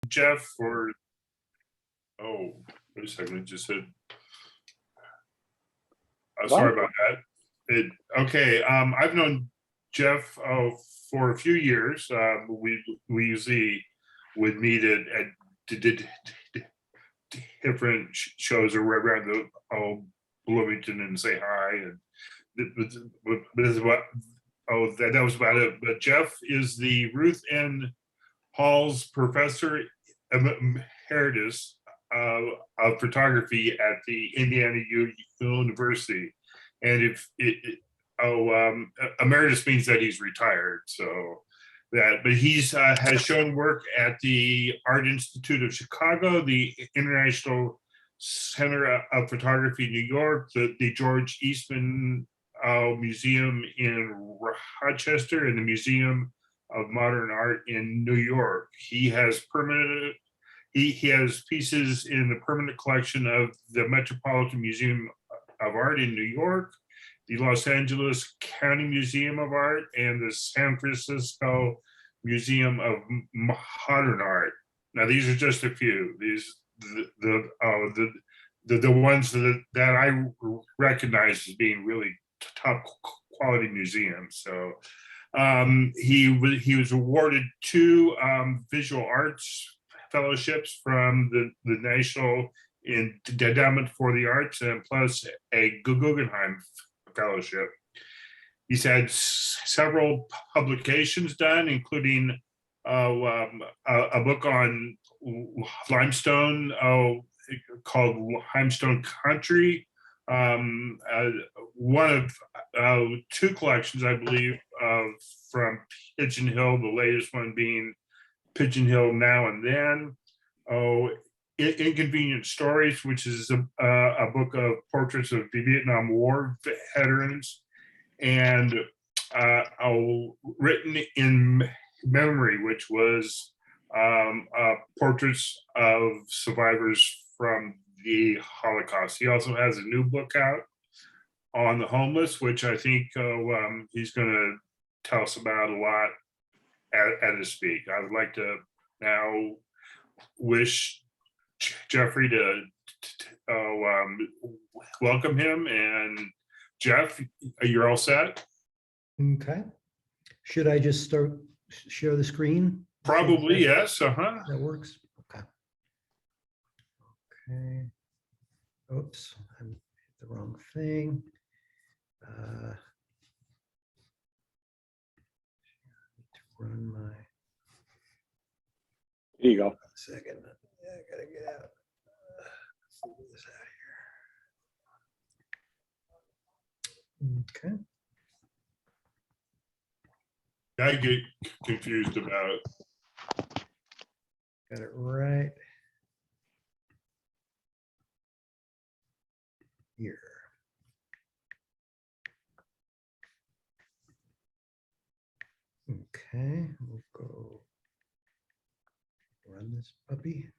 Jeff for, oh, wait a second, it just said, sorry about that. Okay, I've known Jeff for a few years. We usually would meet at different shows around the Bloomington and say hi, and but this is what, that was about it. But Jeff is the Ruth N. Hall's Professor Emeritus of Photography at the Indiana University, and emeritus means that he's retired. So that, but he's has shown work at the Art Institute of Chicago, the International Center of Photography in New York, the George Eastman Museum in Rochester, and the Museum of Modern Art in New York. He has permanent, he has pieces in the permanent collection of the Metropolitan Museum of Art in New York, the Los Angeles County Museum of Art, and the San Francisco Museum of Modern Art. Now, these are just a few. These the ones that I recognize as being really top quality museums. So he was awarded 2 visual arts fellowships from the National Endowment for the Arts, and plus a Guggenheim Fellowship. He's had several publications done, including a book on limestone called Limestone Country. One of 2 collections, I believe, from Pigeon Hill, the latest one being Pigeon Hill Now and Then. Inconvenient Stories, which is a book of portraits of the Vietnam War veterans, and Written in Memory, which was portraits of survivors from the Holocaust. He also has a new book out on the homeless, which I think he's going to tell us about a lot at his speak. I would like to now wish Jeffrey to welcome him. And Jeff, you're all set? Okay. Should I just share the screen? Probably, yes. That works. Okay. Okay. Oops, I hit the wrong thing. I need to run my. Here you go. Second. Yeah, I gotta get out. Let's get this out of here. Okay. I get confused about. Got it right here. Okay, we'll go run this puppy.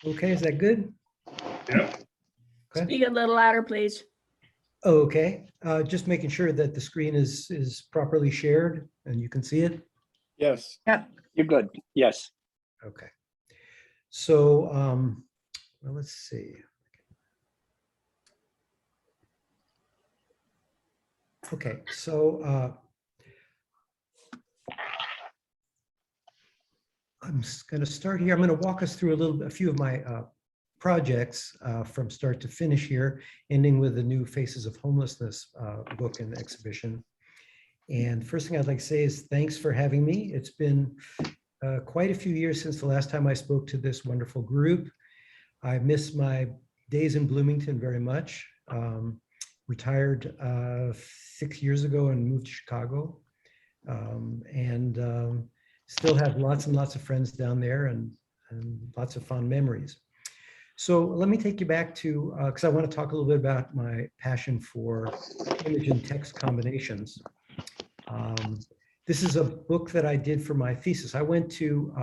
Okay, is that good? Yeah. Okay. Speak a little louder, please. Okay, just making sure that the screen is properly shared and you can see it. Yes. Yep. You're good. Yes. Okay. So, well, let's see. Okay, so I'm going to start here. I'm going to walk us through a few of my projects from start to finish here, ending with the new Faces of Homelessness book and exhibition. And first thing I'd like to say is thanks for having me. It's been quite a few years since the last time I spoke to this wonderful group. I miss my days in Bloomington very much. Retired 6 years ago and moved to Chicago. Still have lots and lots of friends down there and lots of fond memories. So let me take you back to, because I want to talk a little bit about my passion for image and text combinations. This is a book that I did for my thesis. I went to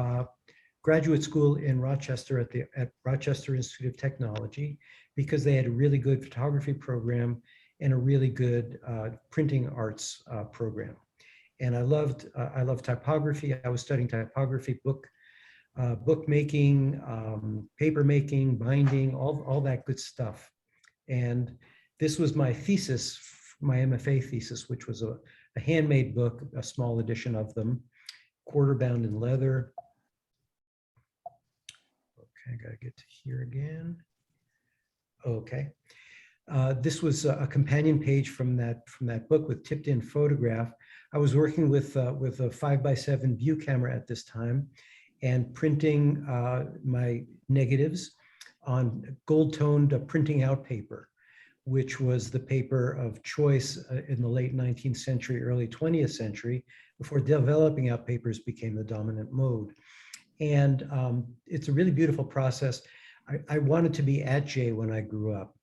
graduate school in Rochester at Rochester Institute of Technology because they had a really good photography program and a really good printing arts program. And I loved typography. I was studying typography, bookmaking, paper making, binding, all that good stuff. And this was my thesis, my MFA thesis, which was a handmade book, a small edition of them, quarter bound in leather. Okay, I gotta get to here again. Okay. This was a companion page from that book with tipped in photograph. I was working with a 5x7 view camera at this time and printing my negatives on gold toned printing out paper, which was the paper of choice in the late 19th century, early 20th century, before developing out papers became the dominant mode. And it's a really beautiful process. I wanted to be at Jay when I grew up.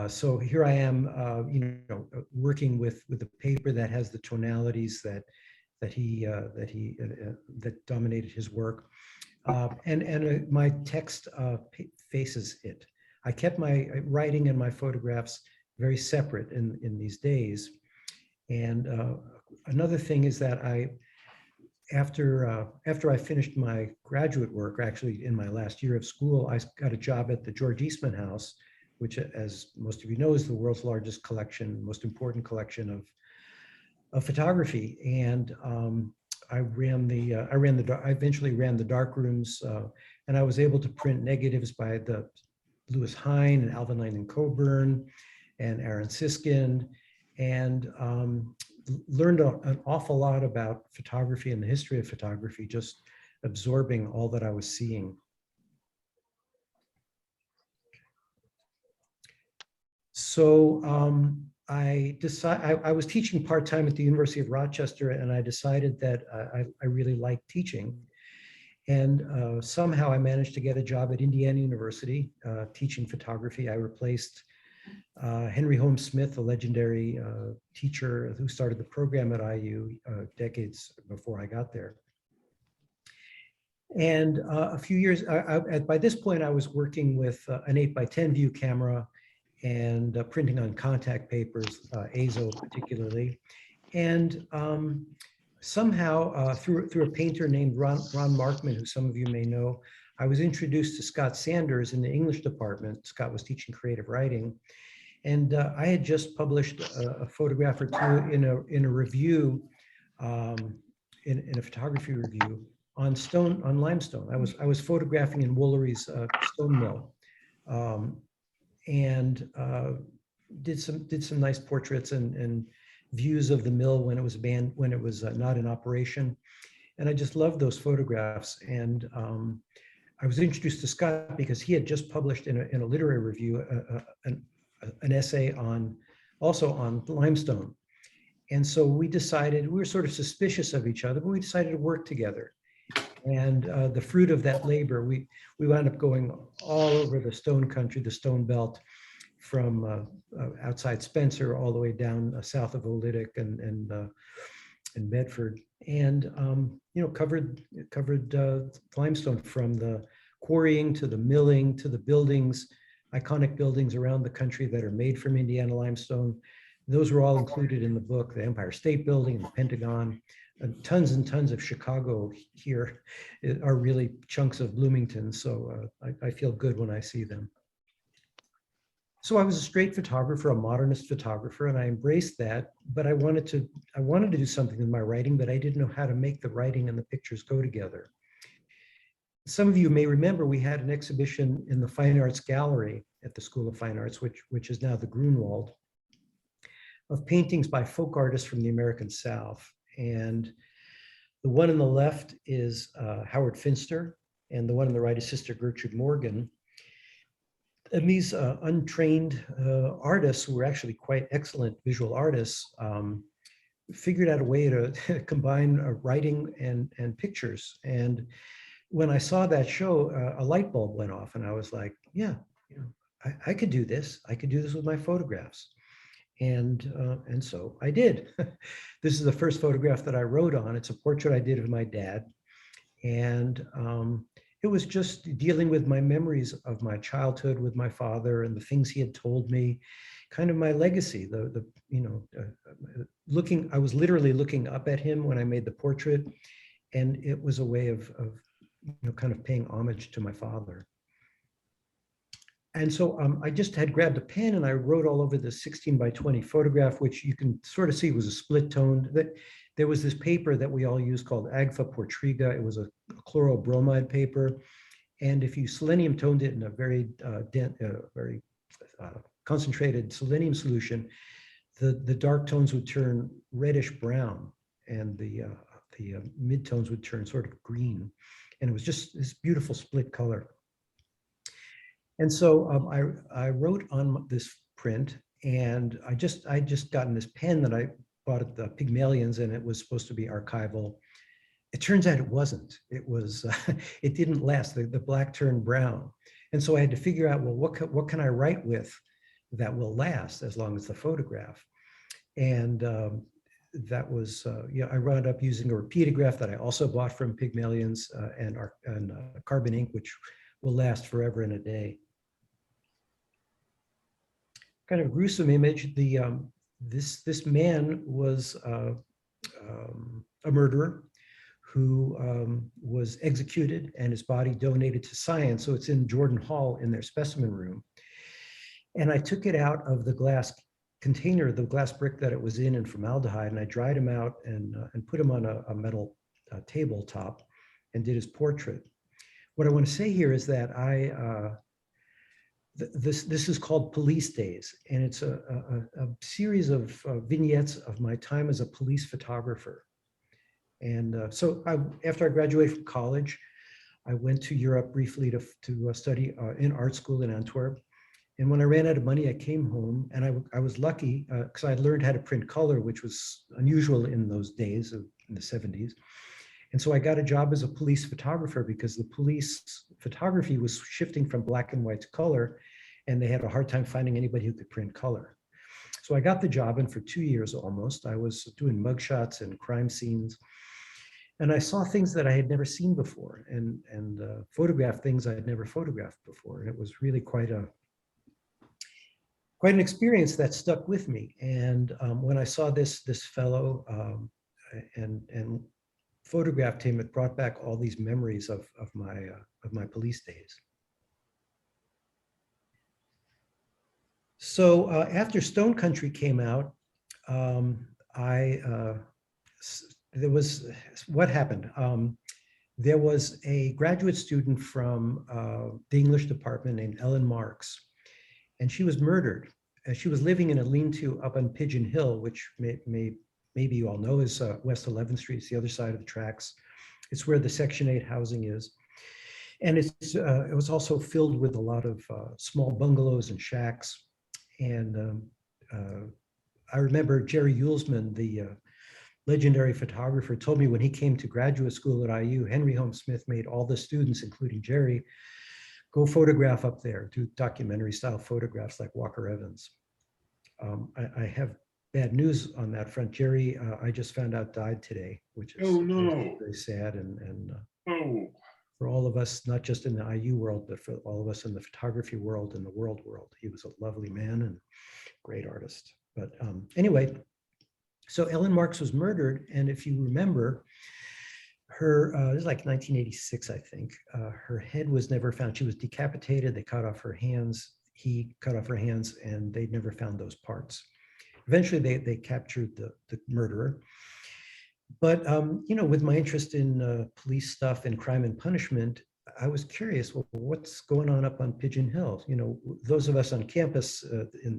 So here I am, working with a paper that has the tonalities that dominated his work, and my text faces it. I kept my writing and my photographs very separate in these days. And another thing is that after I finished my graduate work, actually in my last year of school, I got a job at the George Eastman House, which, as most of you know, is the world's largest collection, most important collection of photography. And I eventually ran the dark rooms, and I was able to print negatives by the Lewis Hine and Alvin Langdon Coburn and Aaron Siskind, and learned an awful lot about photography and the history of photography, just absorbing all that I was seeing. So I was teaching part-time at the University of Rochester, and I decided that I really liked teaching. And somehow I managed to get a job at Indiana University teaching photography. I replaced Henry Holmes Smith, a legendary teacher who started the program at IU decades before I got there. And a few years, by this point, I was working with an 8x10 view camera and printing on contact papers, Azo particularly. And somehow, through a painter named Ron Markman, who some of you may know, I was introduced to Scott Sanders in the English department. Scott was teaching creative writing. And I had just published a photograph or two in a review, in a photography review on limestone. I was photographing in Woolery's stone mill, and did some nice portraits and views of the mill when it was not in operation. And I just loved those photographs. And I was introduced to Scott because he had just published in a literary review an essay also on limestone. And so we were sort of suspicious of each other, but we decided to work together. And the fruit of that labor, we wound up going all over the stone country, the stone belt, from outside Spencer all the way down south of Olytic and Bedford, and covered limestone from the quarrying to the milling to the buildings, iconic buildings around the country that are made from Indiana limestone. Those were all included in the book: the Empire State Building and the Pentagon. And tons of Chicago here are really chunks of Bloomington. So I feel good when I see them. So I was a straight photographer, a modernist photographer, and I embraced that. But I wanted to do something with my writing, but I didn't know how to make the writing and the pictures go together. Some of you may remember we had an exhibition in the Fine Arts Gallery at the School of Fine Arts, which is now the Grunwald, of paintings by folk artists from the American South. And the one on the left is Howard Finster, and the one on the right is Sister Gertrude Morgan. And these untrained artists, who were actually quite excellent visual artists, figured out a way to combine writing and pictures. And when I saw that show, a light bulb went off, and I was like, yeah, I could do this. I could do this with my photographs. And so I did. This is the first photograph that I wrote on. It's a portrait I did of my dad. And it was just dealing with my memories of my childhood with my father and the things he had told me. kind of my legacy. I was literally looking up at him when I made the portrait, and it was a way of kind of paying homage to my father. And so I just had grabbed a pen and I wrote all over the 16 by 20 photograph, which you can sort of see was a split toned. That there was this paper that we all use called Agfa Portriga. It was a chlorobromide paper, and if you selenium toned it in a very concentrated selenium solution, the dark tones would turn reddish brown, and the midtones would turn sort of green, and it was just this beautiful split color. And so I wrote on this print, and I just gotten this pen that I bought at the Pygmalion's, and it was supposed to be archival. It turns out it wasn't. It was it didn't last. The black turned brown, and so I had to figure out, well, what can I write with that will last as long as the photograph? And that was I wound up using a repeatograph that I also bought from Pygmalion's and carbon ink, which will last forever and a day. Kind of gruesome image. This man was a murderer who was executed and his body donated to science. So it's in Jordan Hall in their specimen room. And I took it out of the glass container, the glass brick that it was in formaldehyde, and I dried him out and put him on a metal tabletop and did his portrait. What I want to say here is that this is called Police Days, and it's a series of vignettes of my time as a police photographer. And so after I graduated from college, I went to Europe briefly to study in art school in Antwerp. And when I ran out of money, I came home, and I was lucky because I learned how to print color, which was unusual in those days in the 70s. And so I got a job as a police photographer because the police photography was shifting from black and white to color, and they had a hard time finding anybody who could print color. So I got the job, and for 2 years almost, I was doing mugshots and crime scenes. And I saw things that I had never seen before, and photographed things I had never photographed before. And it was really quite an experience that stuck with me. And when I saw this fellow and photographed him, it brought back all these memories of my police days. So after Stone Country came out, there was what happened. There was a graduate student from the English department named Ellen Marks, and she was murdered. She was living in a lean-to up on Pigeon Hill, which maybe you all know is West 11th Street. It's the other side of the tracks. It's where the Section 8 housing is. And it was also filled with a lot of small bungalows and shacks. And I remember Jerry Yulesman, the legendary photographer, told me when he came to graduate school at IU, Henry Holmes Smith made all the students, including Jerry, go photograph up there, do documentary style photographs like Walker Evans. I have bad news on that front. Jerry, I just found out, died today, which is very, very sad. And for all of us, not just in the IU world, but for all of us in the photography world and the world, he was a lovely man and great artist. But anyway, so Ellen Marks was murdered. And if you remember, her, it was like 1986, I think, her head was never found. She was decapitated. They cut off her hands. He cut off her hands, and they never found those parts. Eventually, they captured the murderer. But, with my interest in police stuff and crime and punishment, I was curious, well, what's going on up on Pigeon Hill? Those of us on campus in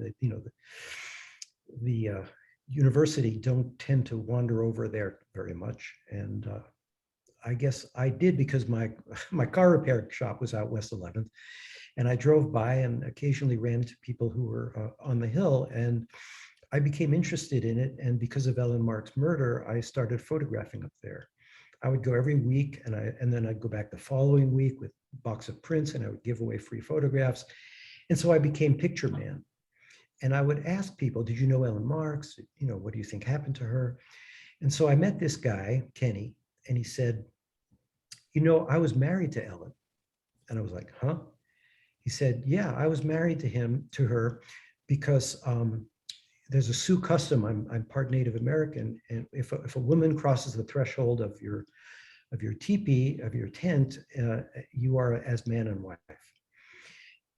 the university don't tend to wander over there very much. And I guess I did because my car repair shop was out West 11th. And I drove by and occasionally ran into people who were on the hill, and I became interested in it. And because of Ellen Mark's murder, I started photographing up there. I would go every week, and then I'd go back the following week with a box of prints, and I would give away free photographs. And so I became picture man. And I would ask people, did you know Ellen Marks? What do you think happened to her? And so I met this guy, Kenny, and he said, I was married to Ellen. And I was like, huh? He said, yeah, I was married to her, because there's a Sioux custom. I'm part Native American, and if a woman crosses the threshold of your teepee, of your tent, you are as man and wife.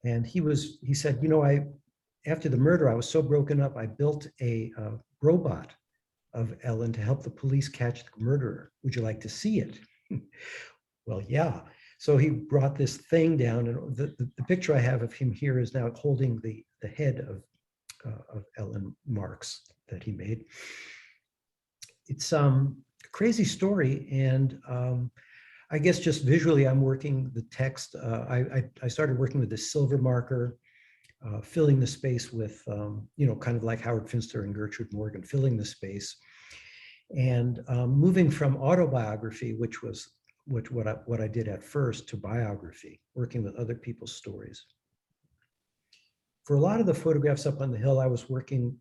And he said, you know, after the murder, I was so broken up, I built a robot of Ellen to help the police catch the murderer. Would you like to see it? Well, yeah. So he brought this thing down, and the picture I have of him here is now holding the head of Ellen Marks that he made. It's a crazy story, and I guess just visually, I'm working the text. I started working with this silver marker, filling the space with, you know, kind of like Howard Finster and Gertrude Morgan, filling the space, and moving from autobiography, which was what I did at first, to biography, working with other people's stories. For a lot of the photographs up on the hill, I was working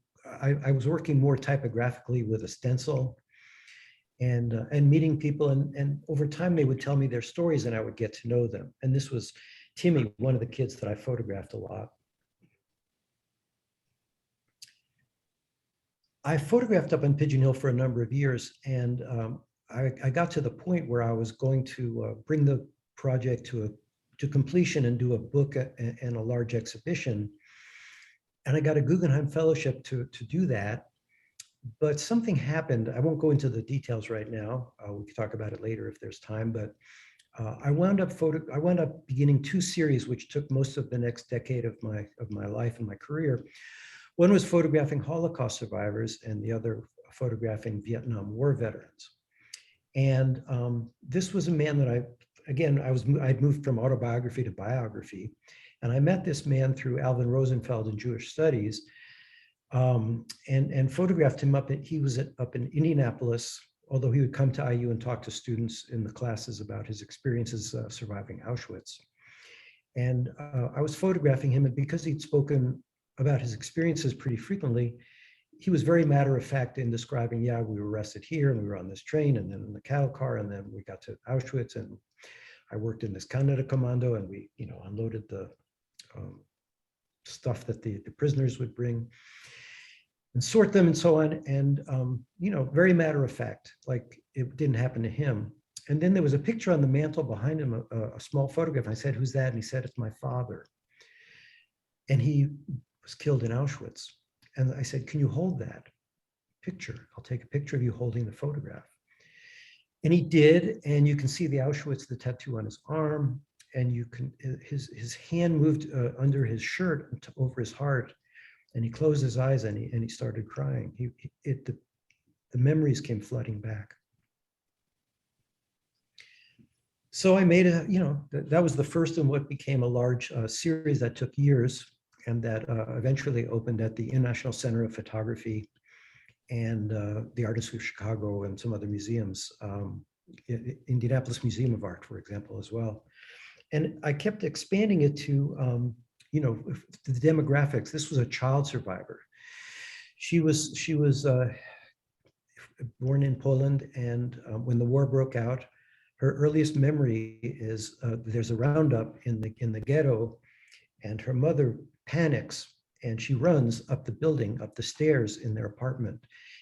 more typographically with a stencil, and meeting people, and over time they would tell me their stories and I would get to know them. And this was Timmy, one of the kids that I photographed a lot. I photographed up on Pigeon Hill for a number of years, and I got to the point where I was going to bring the project to completion and do a book and a large exhibition. And I got a Guggenheim Fellowship to do that. But something happened. I won't go into the details right now. We can talk about it later if there's time. But I wound up beginning two series, which took most of the next decade of my life and my career. One was photographing Holocaust survivors, and the other photographing Vietnam War veterans. And this was a man that I'd moved from autobiography to biography, and I met this man through Alvin Rosenfeld in Jewish Studies. And photographed him he was up in Indianapolis, although he would come to IU and talk to students in the classes about his experiences surviving Auschwitz. And I was photographing him, and because he'd spoken about his experiences pretty frequently, he was very matter of fact in describing, yeah, we were arrested here, and we were on this train, and then in the cattle car, and then we got to Auschwitz, and I worked in this Canada Commando, and we, you know, unloaded the stuff that the prisoners would bring and sort them and so on. And, you know, very matter of fact, like it didn't happen to him. And then there was a picture on the mantle behind him, a small photograph. I said, who's that? And he said, it's my father. And he was killed in Auschwitz. And I said, can you hold that picture? I'll take a picture of you holding the photograph. And he did. And you can see the Auschwitz, the tattoo on his arm. And you can, his hand moved under his shirt over his heart. And he closed his eyes and he started crying. The memories came flooding back. So I made that was the first in what became a large series that took years, and that eventually opened at the International Center of Photography and the Art Institute of Chicago and some other museums, Indianapolis Museum of Art, for example, as well. And I kept expanding it to the demographics. This was a child survivor. She was born in Poland, and when the war broke out, her earliest memory is there's a roundup in the ghetto, and her mother panics and she runs up the building, up the stairs in their apartment,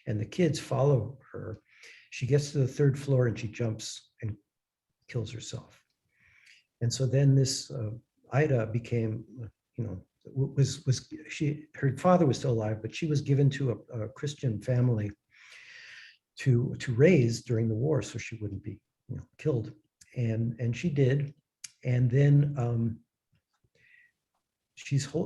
and the kids follow her. She gets to the third floor and she jumps and kills herself. And so then this Ida became, her father was still alive, but she was given to a Christian family to raise during the war, so she wouldn't be killed. And she did. And then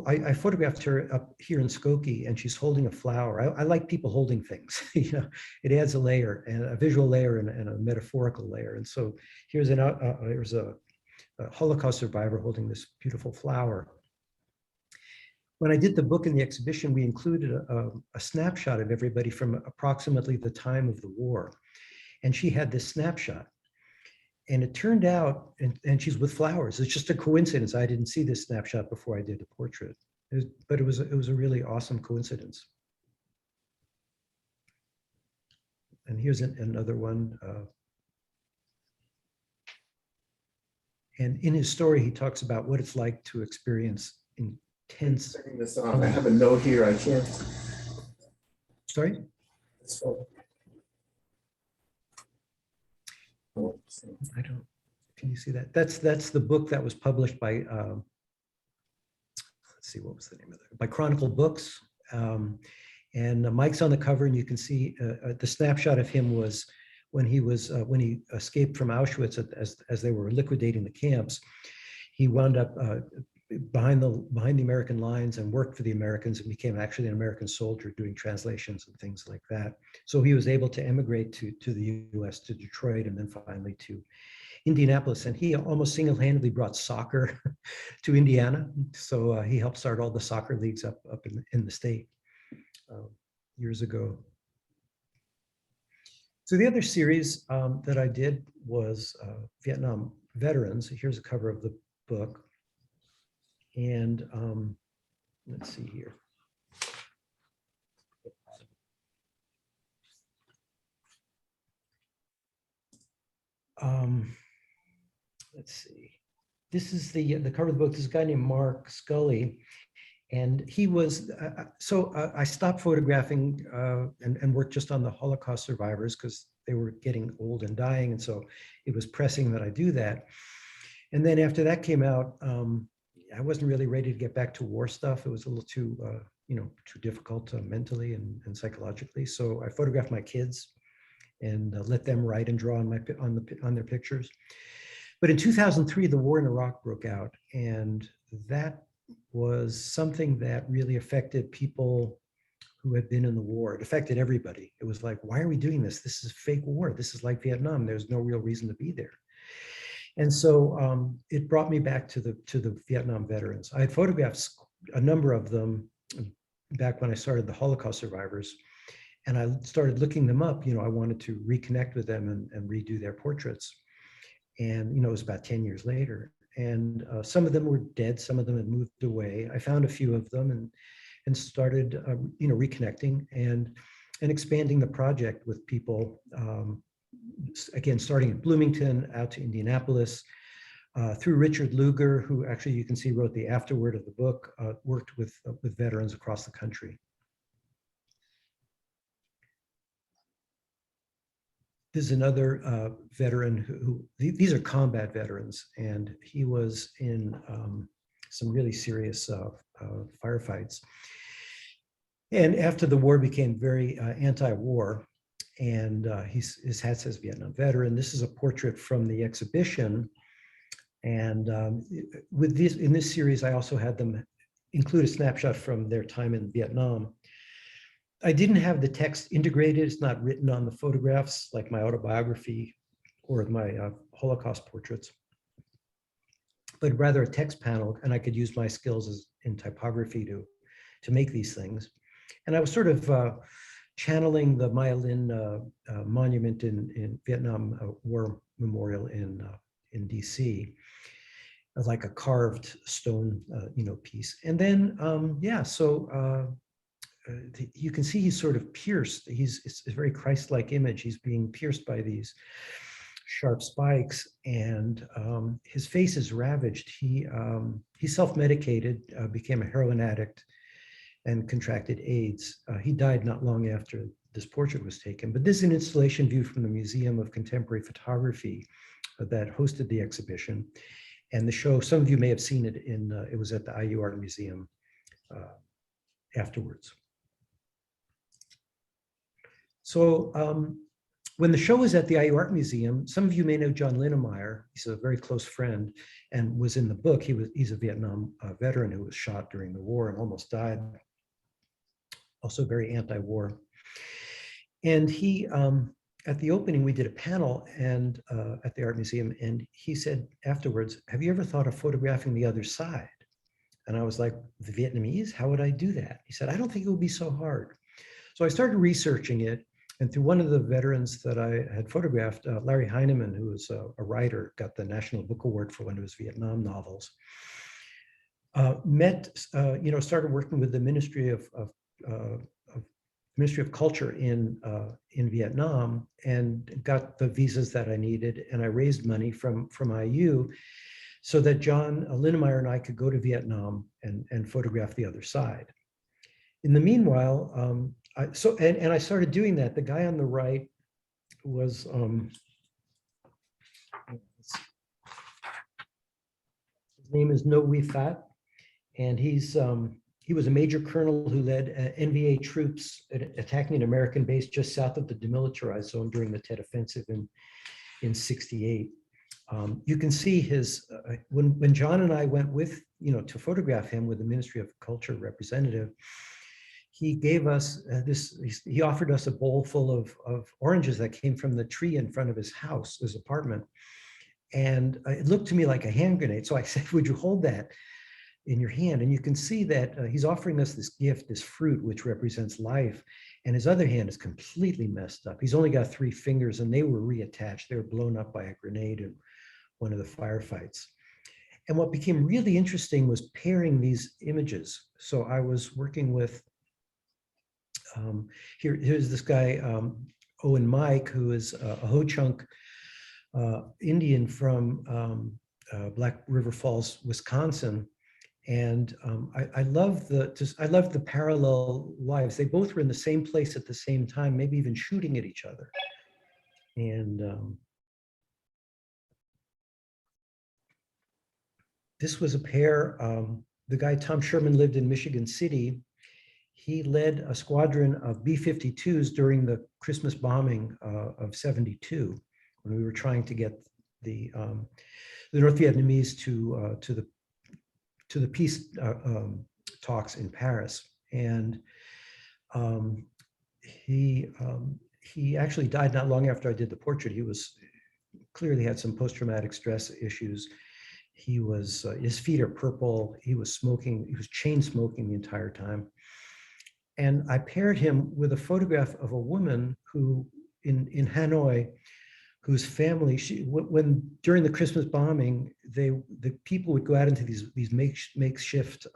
I photographed her up here in Skokie, and she's holding a flower. I like people holding things. It adds a layer, and a visual layer and a metaphorical layer. And so here's a Holocaust survivor holding this beautiful flower. When I did the book and the exhibition, we included a snapshot of everybody from approximately the time of the war. And she had this snapshot. And it turned out, and she's with flowers. It's just a coincidence. I didn't see this snapshot before I did the portrait, but it was a really awesome coincidence. And here's another one. And in his story, he talks about what it's like to experience tense. Turning this on. I have a note here. I can't. Sorry? So, oh, I don't, can you see that? That's the book that was published by, let's see, what was the name of it? By Chronicle Books. And Mike's on the cover, and you can see the snapshot of him was when he escaped from Auschwitz as they were liquidating the camps. He wound up behind the American lines and worked for the Americans and became actually an American soldier doing translations and things like that. So he was able to emigrate to the US, to Detroit, and then finally to Indianapolis. And he almost single-handedly brought soccer to Indiana. So he helped start all the soccer leagues up in the state years ago. So the other series that I did was Vietnam Veterans. Here's a cover of the book. And let's see here. Let's see. This is the cover of the book. This is a guy named Mark Scully. And he was, I stopped photographing and worked just on the Holocaust survivors because they were getting old and dying. And so it was pressing that I do that. And then after that came out, I wasn't really ready to get back to war stuff. It was a little too, too difficult mentally and psychologically. So I photographed my kids and let them write and draw on their pictures. But in 2003, the war in Iraq broke out, and that was something that really affected people who had been in the war. It affected everybody. It was like, why are we doing this? This is a fake war. This is like Vietnam. There's no real reason to be there. And so it brought me back to the Vietnam veterans. I had photographed a number of them back when I started the Holocaust survivors, and I started looking them up. I wanted to reconnect with them and redo their portraits. And it was about 10 years later. And some of them were dead. Some of them had moved away. I found a few of them and started, reconnecting and expanding the project with people. Again, starting in Bloomington, out to Indianapolis, through Richard Luger, who actually you can see wrote the afterword of the book, worked with veterans across the country. There's another veteran who these are combat veterans, and he was in some really serious firefights. And after the war became very anti-war, and his hat says Vietnam veteran. This is a portrait from the exhibition. And in this series, I also had them include a snapshot from their time in Vietnam. I didn't have the text integrated. It's not written on the photographs like my autobiography or my Holocaust portraits, but rather a text panel, and I could use my skills in typography to make these things. And I was sort of channeling the Maya Lin monument in Vietnam War Memorial in DC, as like a carved stone, piece. And then, you can see he's sort of pierced. It's a very Christ-like image. He's being pierced by these sharp spikes, and his face is ravaged. He self-medicated, became a heroin addict, and contracted AIDS. He died not long after this portrait was taken. But this is an installation view from the Museum of Contemporary Photography that hosted the exhibition. And the show, some of you may have seen it it was at the IU Art Museum afterwards. So when the show was at the IU Art Museum, some of you may know John Linnemeyer. He's a very close friend and was in the book. He's a Vietnam veteran who was shot during the war and almost died. Also very anti-war. And he, at the opening, we did a panel and at the Art Museum, and he said afterwards, have you ever thought of photographing the other side? And I was like, the Vietnamese? How would I do that? He said, I don't think it would be so hard. So I started researching it, and through one of the veterans that I had photographed, Larry Heineman, who was a writer, got the National Book Award for one of his Vietnam novels, started working with the Ministry of Culture in Vietnam, and got the visas that I needed, and I raised money from IU so that John Linnemeyer and I could go to Vietnam and photograph the other side. In the meanwhile, I started doing that. The guy on the right was, his name is No We Fat, and he was a major colonel who led NVA troops attacking an American base just south of the demilitarized zone during the Tet Offensive in '68. You can see his, when John and I went with, to photograph him with the Ministry of Culture representative, he gave us he offered us a bowl full of oranges that came from the tree in front of his house, his apartment. And it looked to me like a hand grenade. So I said, would you hold that in your hand? And you can see that he's offering us this gift, this fruit, which represents life. And his other hand is completely messed up. He's only got 3 fingers, and they were reattached. They were blown up by a grenade in one of the firefights. And what became really interesting was pairing these images. So I was working with, here's this guy, Owen Mike, who is a Ho-Chunk Indian from Black River Falls, Wisconsin. And I love the parallel lives. They both were in the same place at the same time, maybe even shooting at each other. And this was a pair. The guy, Tom Sherman, lived in Michigan City. He led a squadron of B-52s during the Christmas bombing of '72, when we were trying to get the North Vietnamese to the peace talks in Paris. And he actually died not long after I did the portrait. He was clearly had some post-traumatic stress issues. He was, his feet are purple. He was smoking, he was chain smoking the entire time. And I paired him with a photograph of a woman who in Hanoi, whose family, when during the Christmas bombing, the people would go out into these makeshift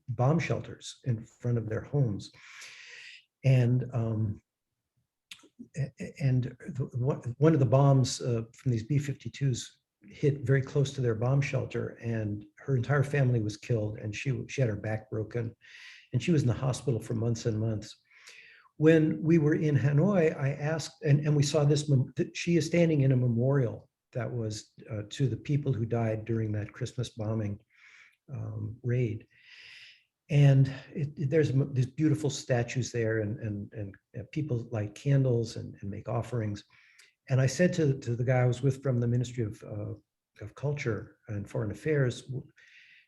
bomb shelters in front of their homes. And one of the bombs from these B-52s hit very close to their bomb shelter, and her entire family was killed, and she had her back broken, and she was in the hospital for months and months. When we were in Hanoi, I asked, and we saw this, she is standing in a memorial that was to the people who died during that Christmas bombing raid. And there's these beautiful statues there, and people light candles and make offerings. And I said to the guy I was with from the Ministry of Culture and Foreign Affairs,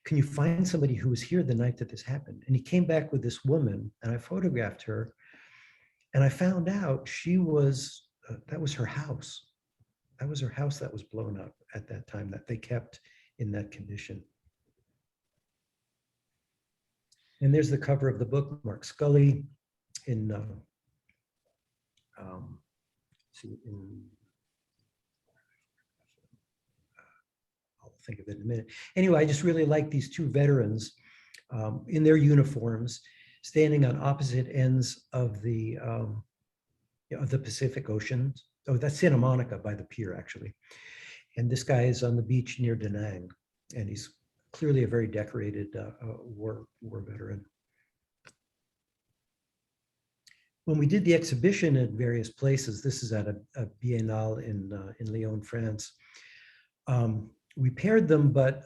can you find somebody who was here the night that this happened? And he came back with this woman, and I photographed her. And I found out she was, that was her house. That was her house that was blown up at that time, that they kept in that condition. And there's the cover of the book, Mark Scully in I'll think of it in a minute. Anyway, I just really like these 2 veterans in their uniforms, standing on opposite ends of the Pacific Ocean. Oh, that's Santa Monica by the pier, actually. And this guy is on the beach near Da Nang, and he's clearly a very decorated war veteran. When we did the exhibition at various places, this is at a biennale in Lyon, France, we paired them, but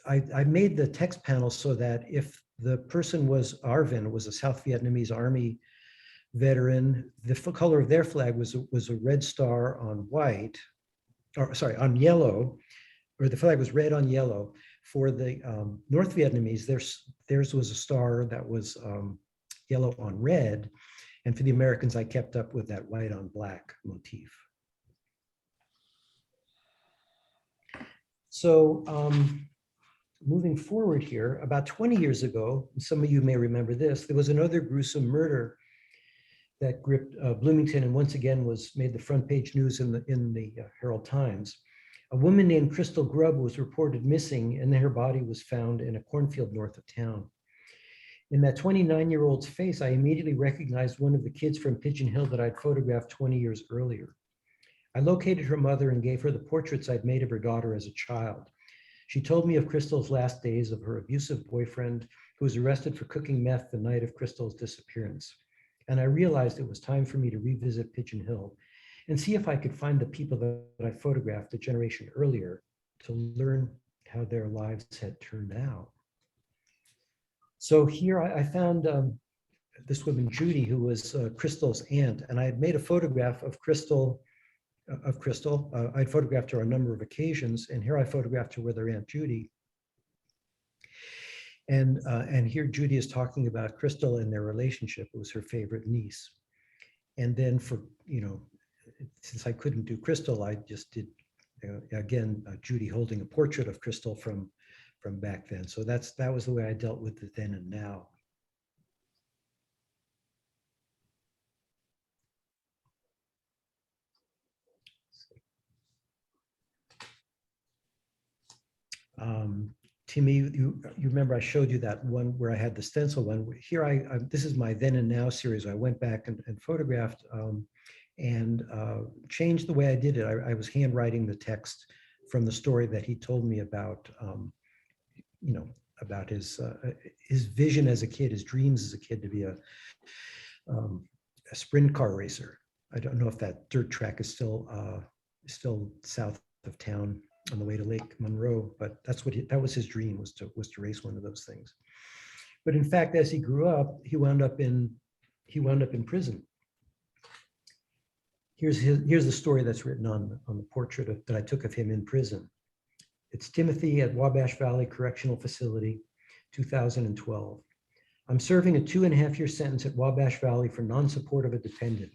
I made the text panel so that if the person was Arvin, was a South Vietnamese Army veteran, the color of their flag was a red star on white, or sorry, on yellow, or the flag was red on yellow. For the North Vietnamese, theirs was a star that was yellow on red. And for the Americans, I kept up with that white on black motif. So moving forward here, about 20 years ago, some of you may remember this, there was another gruesome murder that gripped Bloomington, and once again made the front page news in the Herald Times. A woman named Crystal Grubb was reported missing, and then her body was found in a cornfield north of town. In that 29-year-old's face, I immediately recognized one of the kids from Pigeon Hill that I'd photographed 20 years earlier. I located her mother and gave her the portraits I'd made of her daughter as a child. She told me of Crystal's last days, of her abusive boyfriend who was arrested for cooking meth the night of Crystal's disappearance. And I realized it was time for me to revisit Pigeon Hill and see if I could find the people that I photographed a generation earlier to learn how their lives had turned out. So here I found this woman, Judy, who was Crystal's aunt, and I had made a photograph of Crystal. I'd photographed her on a number of occasions, and here I photographed her with her Aunt Judy. And here Judy is talking about Crystal and their relationship. It was her favorite niece. And then since I couldn't do Crystal, I just did, again, Judy holding a portrait of Crystal from back then. So that was the way I dealt with the then and now. Timmy, you remember I showed you that one where I had the stencil one. Here this is my then and now series. I went back and photographed and changed the way I did it. I was handwriting the text from the story that he told me about, about his vision as a kid, his dreams as a kid to be a sprint car racer. I don't know if that dirt track is still south of town on the way to Lake Monroe, but that was his dream, was to race one of those things. But in fact, as he grew up, he wound up in prison. Here's the story that's written on the portrait that I took of him in prison. It's Timothy at Wabash Valley Correctional Facility, 2012. I'm serving a 2.5-year sentence at Wabash Valley for non-support of a dependent.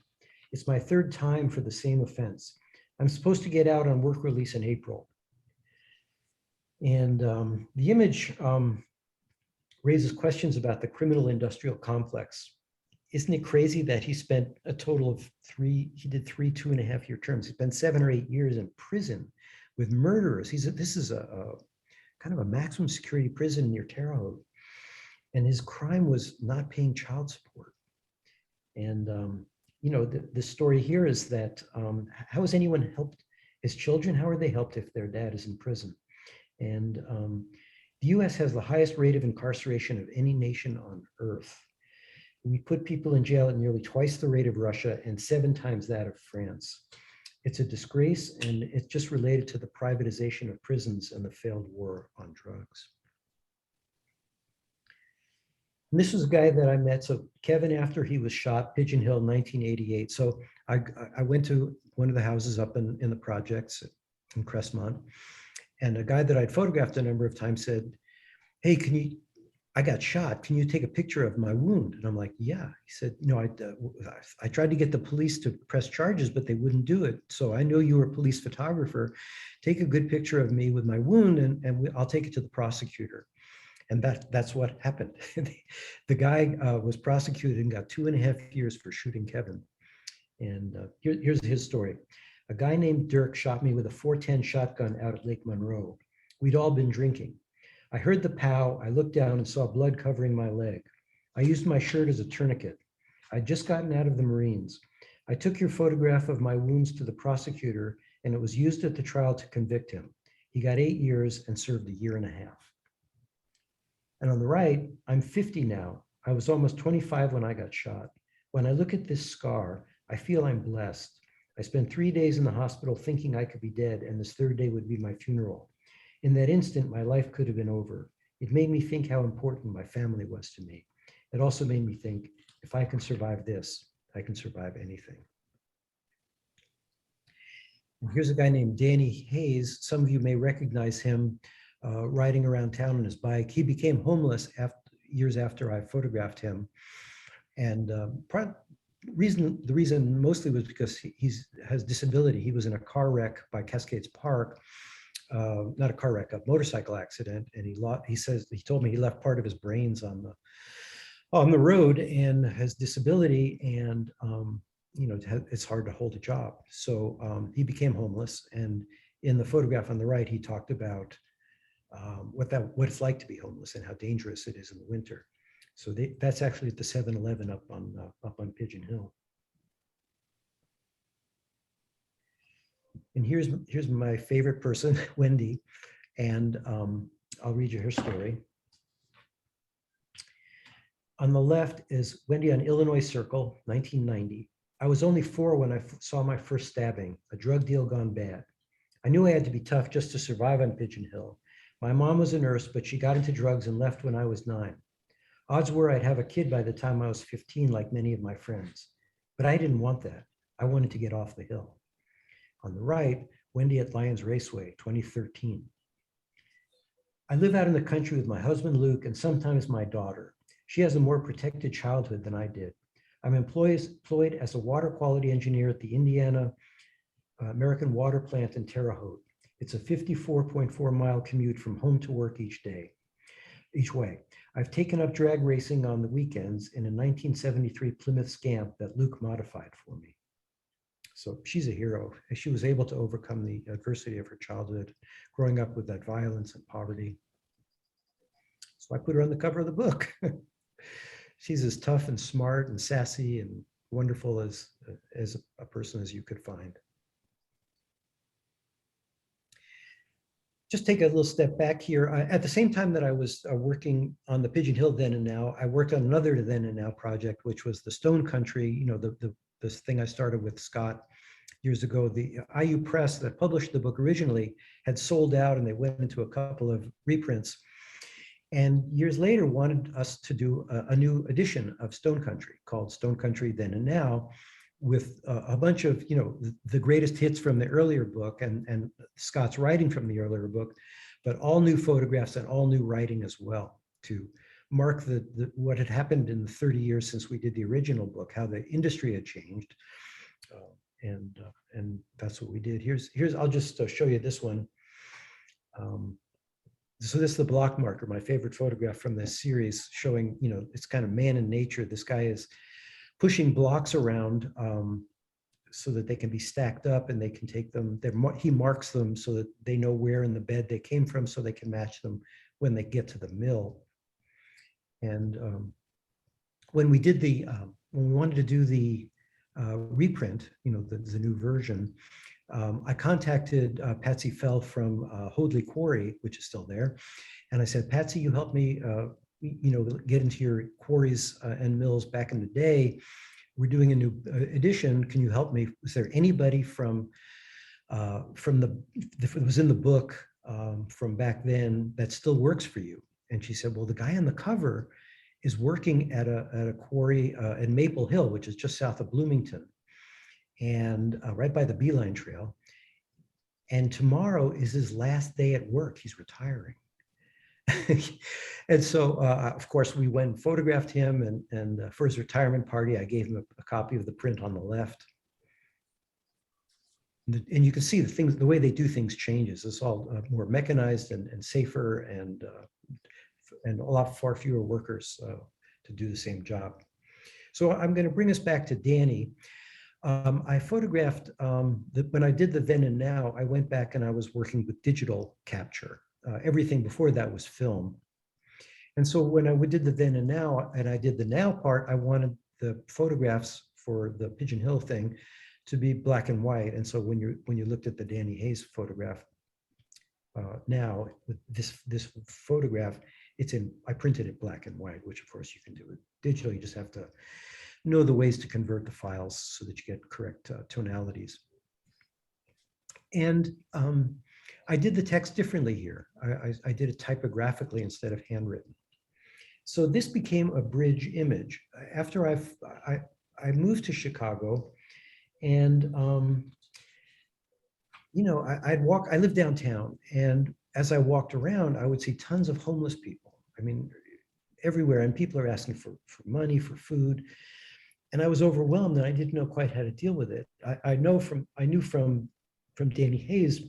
It's my 3rd time for the same offense. I'm supposed to get out on work release in April. And the image raises questions about the criminal industrial complex. Isn't it crazy that he spent a total of he did 3 2.5-year terms. He spent 7 or 8 years in prison with murderers. This is a kind of a maximum security prison near Terre Haute. And his crime was not paying child support. And, the story here is that how has anyone helped his children? How are they helped if their dad is in prison? And the US has the highest rate of incarceration of any nation on earth. We put people in jail at nearly twice the rate of Russia and 7 times that of France. It's a disgrace, and it's just related to the privatization of prisons and the failed war on drugs. And this was a guy that I met. So Kevin, after he was shot, Pigeon Hill, 1988. So I went to one of the houses up in the projects in Crestmont, and a guy that I'd photographed a number of times said, "Hey, I got shot. Can you take a picture of my wound?" And I'm like, "Yeah." He said, I tried to get the police to press charges, but they wouldn't do it. So I know you were a police photographer. Take a good picture of me with my wound, and I'll take it to the prosecutor. And that's what happened. The guy was prosecuted and got 2.5 years for shooting Kevin. And here's his story. A guy named Dirk shot me with a .410 shotgun out at Lake Monroe. We'd all been drinking. I heard the pow. I looked down and saw blood covering my leg. I used my shirt as a tourniquet. I'd just gotten out of the Marines. I took your photograph of my wounds to the prosecutor, and it was used at the trial to convict him. He got 8 years and served 1.5 years. And on the right, I'm 50 now. I was almost 25 when I got shot. When I look at this scar, I feel I'm blessed. I spent 3 days in the hospital thinking I could be dead, and this 3rd day would be my funeral. In that instant, my life could have been over. It made me think how important my family was to me. It also made me think, if I can survive this, I can survive anything. And here's a guy named Danny Hayes. Some of you may recognize him riding around town on his bike. He became homeless years after I photographed him. And the reason mostly was because he has disability. He was in a car wreck by Cascades Park. Not a car wreck, a motorcycle accident, and he told me he left part of his brains on the road and has disability, and it's hard to hold a job. So he became homeless, and in the photograph on the right, he talked about what it's like to be homeless and how dangerous it is in the winter. So that's actually at the 7-Eleven up on Pigeon Hill. And here's my favorite person, Wendy, and I'll read you her story. On the left is Wendy on Illinois Circle, 1990. I was only 4 when I saw my first stabbing, a drug deal gone bad. I knew I had to be tough just to survive on Pigeon Hill. My mom was a nurse, but she got into drugs and left when I was 9. Odds were I'd have a kid by the time I was 15, like many of my friends. But I didn't want that. I wanted to get off the hill. On the right, Wendy at Lions Raceway, 2013. I live out in the country with my husband, Luke, and sometimes my daughter. She has a more protected childhood than I did. I'm employed as a water quality engineer at the Indiana American Water Plant in Terre Haute. It's a 54.4-mile commute from home to work each way. I've taken up drag racing on the weekends in a 1973 Plymouth Scamp that Luke modified for me. So she's a hero. She was able to overcome the adversity of her childhood, growing up with that violence and poverty. So I put her on the cover of the book. She's as tough and smart and sassy and wonderful as a person as you could find. Just take a little step back here. At the same time that I was working on the Pigeon Hill Then and Now, I worked on another Then and Now project, which was the Stone Country, you know, this thing I started with Scott years ago. The IU Press that published the book originally had sold out, and they went into a couple of reprints. And years later wanted us to do a new edition of Stone Country called Stone Country Then and Now, with a bunch of, you know, the greatest hits from the earlier book and Scott's writing from the earlier book, but all new photographs and all new writing as well to mark what had happened in the 30 years since we did the original book, how the industry had changed. And that's what we did. Here's I'll just show you this one. So this is the block marker, my favorite photograph from this series, showing, you know, it's kind of man in nature. This guy is pushing blocks around so that they can be stacked up and they can take them. He marks them so that they know where in the bed they came from, so they can match them when they get to the mill. And when we did when we wanted to do the reprint, you know, the new version, I contacted Patsy Fell from Hoadley Quarry, which is still there. And I said, Patsy, you helped me, you know, get into your quarries and mills back in the day. We're doing a new edition. Can you help me? Is there anybody that was in the book from back then that still works for you? And she said, well, the guy on the cover is working at a quarry in Maple Hill, which is just south of Bloomington, and right by the Beeline Trail. And tomorrow is his last day at work. He's retiring. And so, of course, we went and photographed him, and for his retirement party, I gave him a copy of the print on the left. And you can see the way they do things changes. It's all more mechanized and safer, and a lot far fewer workers to do the same job. So I'm going to bring us back to Danny. I photographed, when I did the Then and Now, I went back and I was working with digital capture. Everything before that was film. And so when I did the Then and Now, and I did the Now part, I wanted the photographs for the Pigeon Hill thing to be black and white. And so when you looked at the Danny Hayes photograph now, with this photograph, I printed it black and white, which of course you can do with digital. You just have to know the ways to convert the files so that you get correct tonalities. And I did the text differently here. I did it typographically instead of handwritten. So this became a bridge image. After I moved to Chicago, and you know, I lived downtown, and as I walked around, I would see tons of homeless people. I mean, everywhere, and people are asking for money, for food. And I was overwhelmed, and I didn't know quite how to deal with it. I knew from Danny Hayes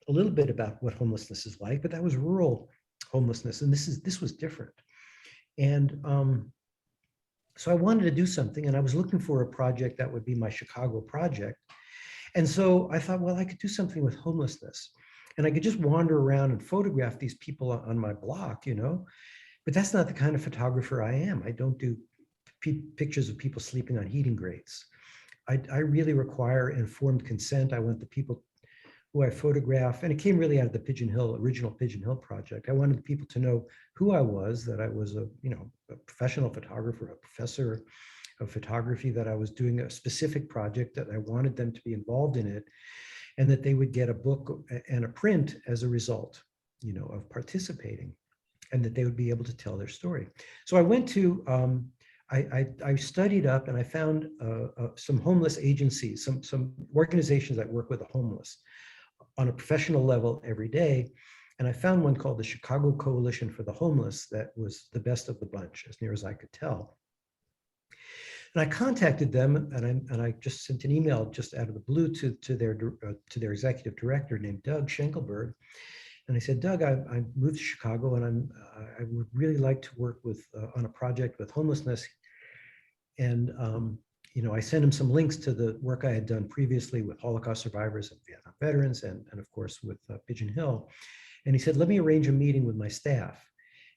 a little bit about what homelessness is like, but that was rural homelessness, and this was different. And so I wanted to do something, and I was looking for a project that would be my Chicago project. And so I thought, well, I could do something with homelessness, and I could just wander around and photograph these people on my block, you know. But that's not the kind of photographer I am. I don't do pictures of people sleeping on heating grates. I really require informed consent. I want the people who I photograph, and it came really out of the original Pigeon Hill project. I wanted people to know who I was, that I was a professional photographer, a professor of photography, that I was doing a specific project, that I wanted them to be involved in it, and that they would get a book and a print as a result, of participating, and that they would be able to tell their story. So I went to, I studied up and I found some homeless agencies, some organizations that work with the homeless on a professional level every day. And I found one called the Chicago Coalition for the Homeless that was the best of the bunch, as near as I could tell. And I contacted them, and I just sent an email just out of the blue to their executive director named Doug Schenkelberg. And I said, Doug, I moved to Chicago, and I would really like to work with on a project with homelessness. And I sent him some links to the work I had done previously with Holocaust survivors and Vietnam veterans, and of course with Pigeon Hill. And he said, let me arrange a meeting with my staff.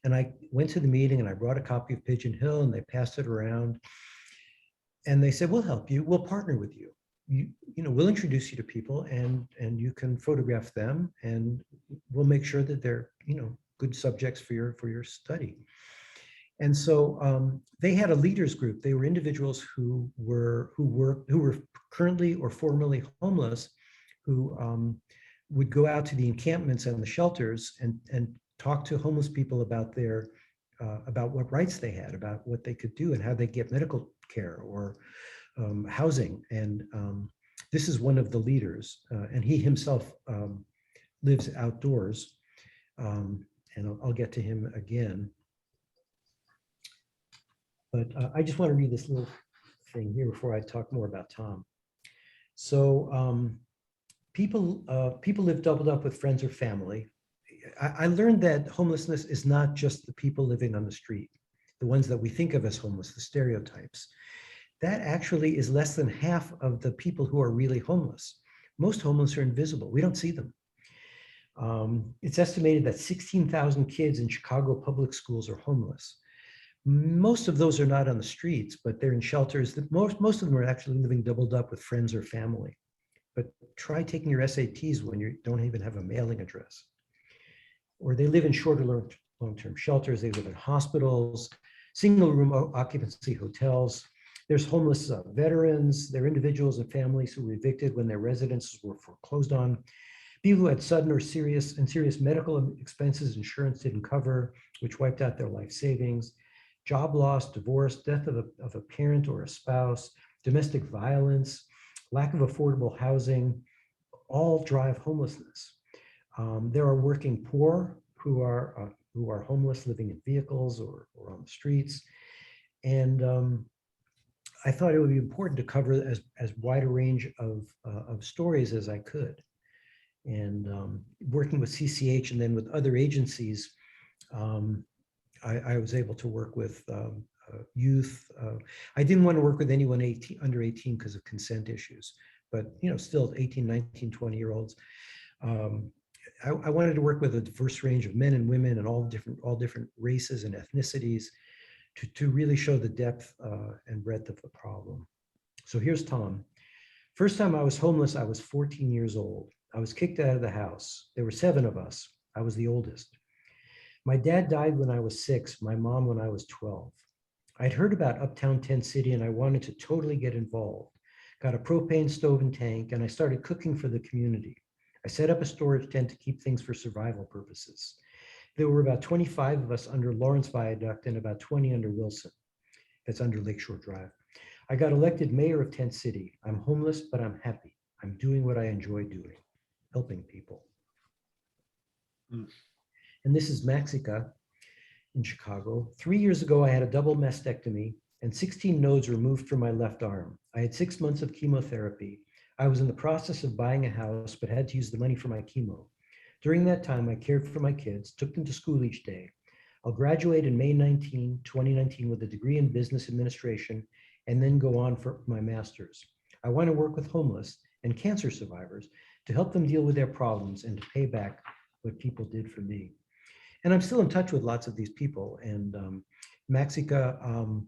And I went to the meeting, and I brought a copy of Pigeon Hill, and they passed it around. And they said, we'll help you, we'll partner with you. We'll introduce you to people, and you can photograph them, and we'll make sure that they're, good subjects for your study. And so they had a leaders group. They were individuals who were currently or formerly homeless, who would go out to the encampments and the shelters and talk to homeless people about about what rights they had, about what they could do, and how they get medical care or housing. And this is one of the leaders, and he himself lives outdoors. And I'll get to him again. But I just want to read this little thing here before I talk more about Tom. So people live doubled up with friends or family. I learned that homelessness is not just the people living on the street, the ones that we think of as homeless, the stereotypes. That actually is less than half of the people who are really homeless. Most homeless are invisible. We don't see them. It's estimated that 16,000 kids in Chicago public schools are homeless. Most of those are not on the streets, but they're in shelters. Most of them are actually living doubled up with friends or family. But try taking your SATs when you don't even have a mailing address. Or they live in shorter long-term shelters. They live in hospitals, single-room occupancy hotels. There's homeless veterans. There are individuals and families who were evicted when their residences were foreclosed on. People who had sudden or serious medical expenses insurance didn't cover, which wiped out their life savings. Job loss, divorce, death of a parent or a spouse, domestic violence, lack of affordable housing, all drive homelessness. There are working poor who are homeless, living in vehicles or on the streets. And I thought it would be important to cover as wide a range of stories as I could. And working with CCH and then with other agencies, I was able to work with youth. I didn't want to work with anyone under 18 because of consent issues, but still 18, 19, 20-year-olds. I wanted to work with a diverse range of men and women and all different races and ethnicities to really show the depth and breadth of the problem. So here's Tom. First time I was homeless, I was 14 years old. I was kicked out of the house. There were 7 of us. I was the oldest. My dad died when I was 6, my mom when I was 12. I'd heard about Uptown Tent City and I wanted to totally get involved. Got a propane stove and tank, and I started cooking for the community. I set up a storage tent to keep things for survival purposes. There were about 25 of us under Lawrence Viaduct and about 20 under Wilson. That's under Lakeshore Drive. I got elected mayor of Tent City. I'm homeless, but I'm happy. I'm doing what I enjoy doing, helping people. And this is Maxica in Chicago. 3 years ago, I had a double mastectomy and 16 nodes removed from my left arm. I had 6 months of chemotherapy. I was in the process of buying a house, but had to use the money for my chemo. During that time, I cared for my kids, took them to school each day. I'll graduate in May 2019 with a degree in business administration and then go on for my master's. I want to work with homeless and cancer survivors to help them deal with their problems and to pay back what people did for me. And I'm still in touch with lots of these people. And Maxica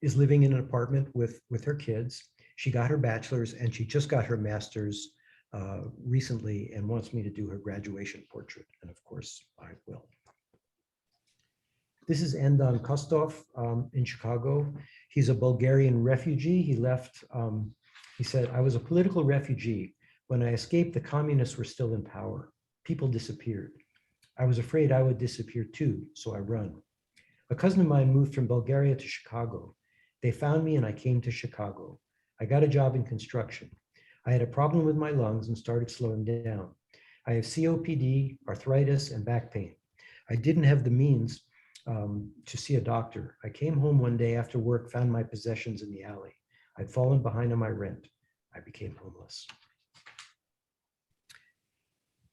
is living in an apartment with her kids. She got her bachelor's and she just got her master's recently and wants me to do her graduation portrait. And of course, I will. This is Andan Kostov in Chicago. He's a Bulgarian refugee. He left, he said, I was a political refugee. When I escaped, the communists were still in power. People disappeared. I was afraid I would disappear too, so I run. A cousin of mine moved from Bulgaria to Chicago. They found me and I came to Chicago. I got a job in construction. I had a problem with my lungs and started slowing down. I have COPD, arthritis, and back pain. I didn't have the means to see a doctor. I came home one day after work, found my possessions in the alley. I'd fallen behind on my rent. I became homeless.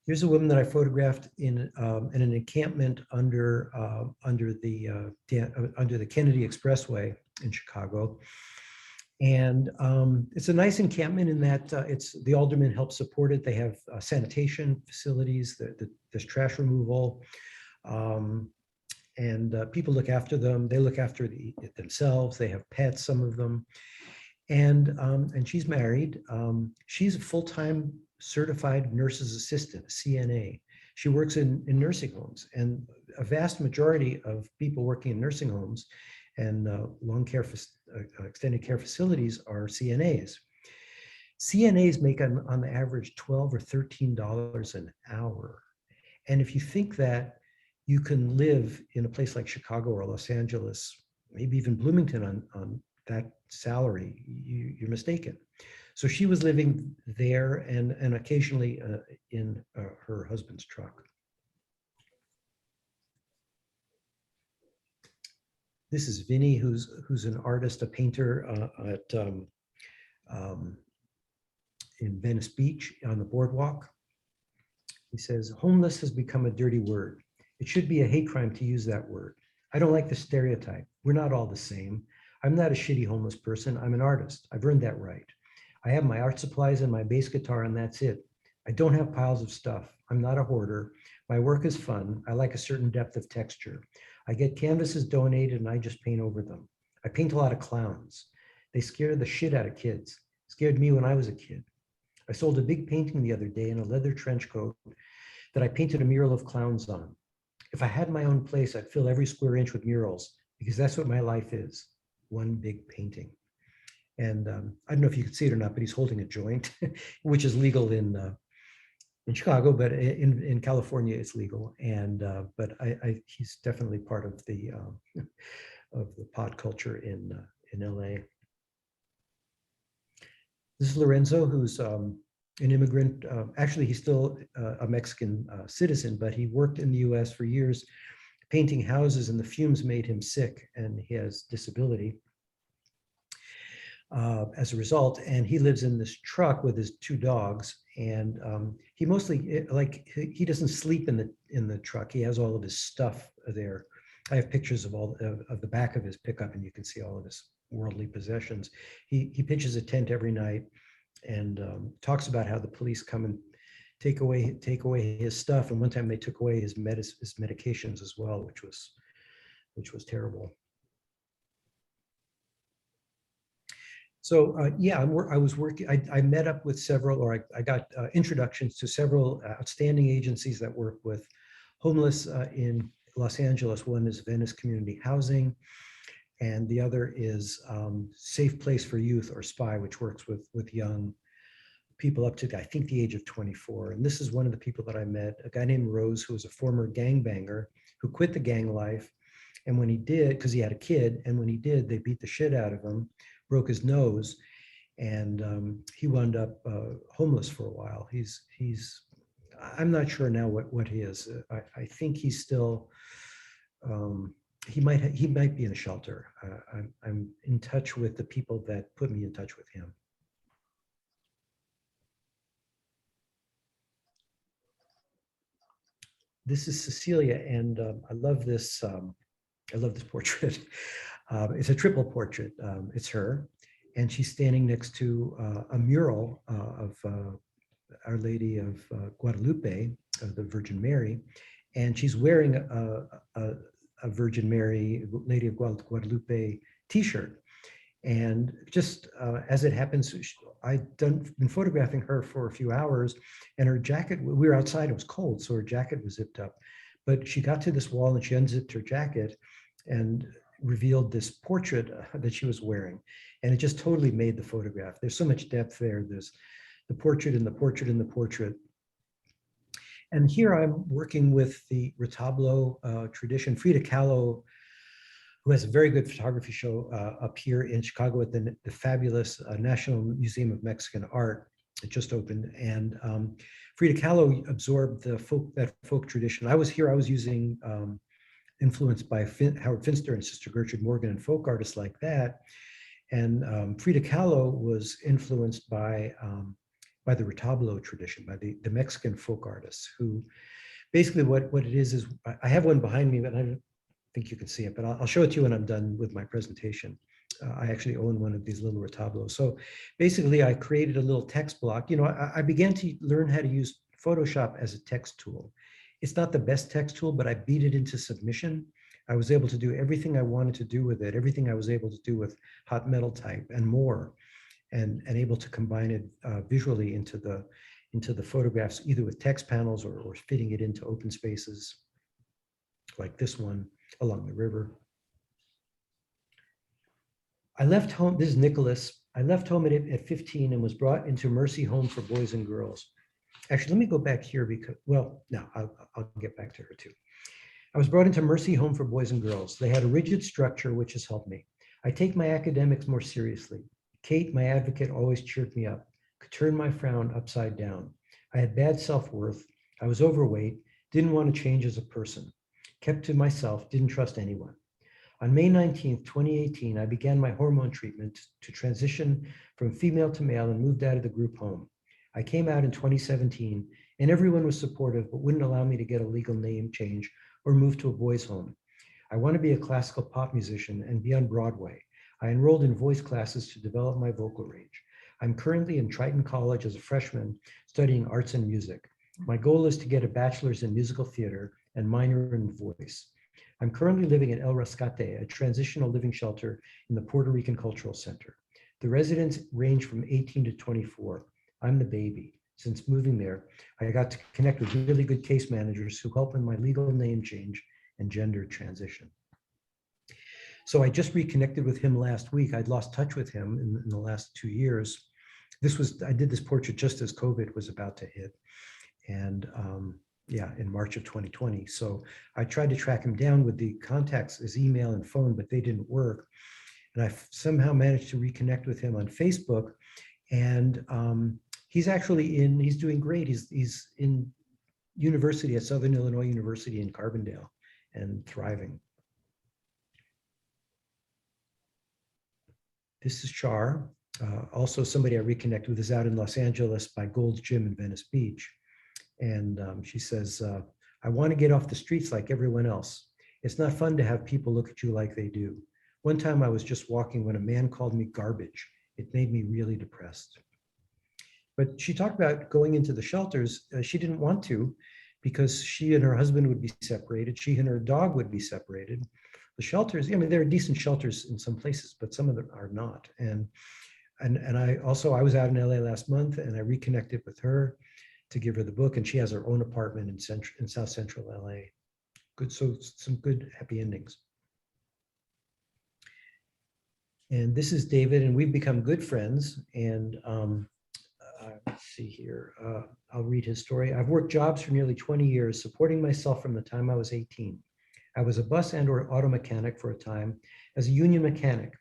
Here's a woman that I photographed in an encampment under the Kennedy Expressway in Chicago. And it's a nice encampment in that the aldermen help support it. They have sanitation facilities, there's trash removal, and people look after them. They look after themselves. They have pets, some of them. And she's married. She's a full-time certified nurse's assistant, CNA. She works in nursing homes, and a vast majority of people working in nursing homes and extended care facilities are CNAs. CNAs make on the average $12 or $13 an hour. And if you think that you can live in a place like Chicago or Los Angeles, maybe even Bloomington on that salary, you're mistaken. So she was living there and occasionally in her husband's truck. This is Vinny, who's an artist, a painter in Venice Beach on the boardwalk. He says, homeless has become a dirty word. It should be a hate crime to use that word. I don't like the stereotype. We're not all the same. I'm not a shitty homeless person. I'm an artist. I've earned that right. I have my art supplies and my bass guitar, and that's it. I don't have piles of stuff. I'm not a hoarder. My work is fun. I like a certain depth of texture. I get canvases donated and I just paint over them. I paint a lot of clowns. They scare the shit out of kids. Scared me when I was a kid. I sold a big painting the other day in a leather trench coat that I painted a mural of clowns on. If I had my own place, I'd fill every square inch with murals because that's what my life is, one big painting. And I don't know if you can see it or not, but he's holding a joint, which is legal in Chicago, but in California it's legal. And but he's definitely part of the pot culture in LA. This is Lorenzo, who's an immigrant. Actually, he's still a Mexican citizen, but he worked in the US for years painting houses, and the fumes made him sick, and he has disability as a result. And he lives in this truck with his two dogs, and he mostly, he doesn't sleep in the truck. He has all of his stuff there. I have pictures of all of the back of his pickup, and you can see all of his worldly possessions. He pitches a tent every night and talks about how the police come and take away his stuff. And one time they took away his medications as well, which was terrible. So yeah, I was working. I met up with several, or I got introductions to several outstanding agencies that work with homeless in Los Angeles. One is Venice Community Housing, and the other is Safe Place for Youth, or SPY, which works with young people up to, I think, the age of 24. And this is one of the people that I met, a guy named Rose, who was a former gangbanger who quit the gang life. And when he did, because he had a kid, and when he did, they beat the shit out of him, broke his nose, and he wound up homeless for a while. I'm not sure now what he is. I think he's still, he might be in a shelter. I'm in touch with the people that put me in touch with him. This is Cecilia, and I love this portrait. It's a triple portrait. It's her, and she's standing next to a mural of Our Lady of Guadalupe, of the Virgin Mary, and she's wearing a Virgin Mary, Lady of Guadalupe t-shirt. And just as it happens, I'd been photographing her for a few hours, and her jacket, we were outside, it was cold, so her jacket was zipped up. But she got to this wall and she unzipped her jacket and revealed this portrait that she was wearing. And it just totally made the photograph. There's so much depth there. There's the portrait and the portrait and the portrait. And here I'm working with the retablo tradition. Frida Kahlo, who has a very good photography show up here in Chicago at the fabulous National Museum of Mexican Art. It just opened. And Frida Kahlo absorbed that folk tradition. I was using influenced by Howard Finster and Sister Gertrude Morgan and folk artists like that. And Frida Kahlo was influenced by the retablo tradition, by the Mexican folk artists, who basically what it is I have one behind me, but I don't think you can see it, but I'll show it to you when I'm done with my presentation. I actually own one of these little retablos. So basically I created a little text block. You know, I began to learn how to use Photoshop as a text tool. It's not the best text tool, but I beat it into submission. I was able to do everything I wanted to do with it, everything I was able to do with hot metal type and more, and able to combine it visually into the photographs, either with text panels or fitting it into open spaces like this one along the river. I left home, this is Nicholas. I left home at 15 and was brought into Mercy Home for Boys and Girls. Actually, let me go back here because, well, no, I'll get back to her too. I was brought into Mercy Home for Boys and Girls. They had a rigid structure, which has helped me. I take my academics more seriously. Kate, my advocate, always cheered me up, could turn my frown upside down. I had bad self-worth. I was overweight, didn't want to change as a person, kept to myself, didn't trust anyone. On May 19th, 2018, I began my hormone treatment to transition from female to male and moved out of the group home. I came out in 2017 and everyone was supportive, but wouldn't allow me to get a legal name change or move to a boys' home. I want to be a classical pop musician and be on Broadway. I enrolled in voice classes to develop my vocal range. I'm currently in Triton College as a freshman studying arts and music. My goal is to get a bachelor's in musical theater and minor in voice. I'm currently living at El Rescate, a transitional living shelter in the Puerto Rican Cultural Center. The residents range from 18 to 24. I'm the baby. Since moving there, I got to connect with really good case managers who help in my legal name change and gender transition. So I just reconnected with him last week. I'd lost touch with him in the last 2 years. I did this portrait just as COVID was about to hit. And yeah, in March of 2020. So I tried to track him down with the contacts, his email and phone, but they didn't work. And I somehow managed to reconnect with him on Facebook. And he's doing great. He's in university at Southern Illinois University in Carbondale and thriving. This is Char. Also somebody I reconnect with is out in Los Angeles by Gold's Gym in Venice Beach. And she says, I want to get off the streets like everyone else. It's not fun to have people look at you like they do. One time I was just walking when a man called me garbage. It made me really depressed. But she talked about going into the shelters. She didn't want to because she and her husband would be separated. She and her dog would be separated. The shelters, I mean, there are decent shelters in some places, but some of them are not. And I was out in LA last month and I reconnected with her to give her the book, and she has her own apartment in South Central LA. Good, so some good happy endings. And this is David, and we've become good friends. And let's see here, I'll read his story. I've worked jobs for nearly 20 years, supporting myself from the time I was 18. I was a bus and or auto mechanic for a time as a union mechanic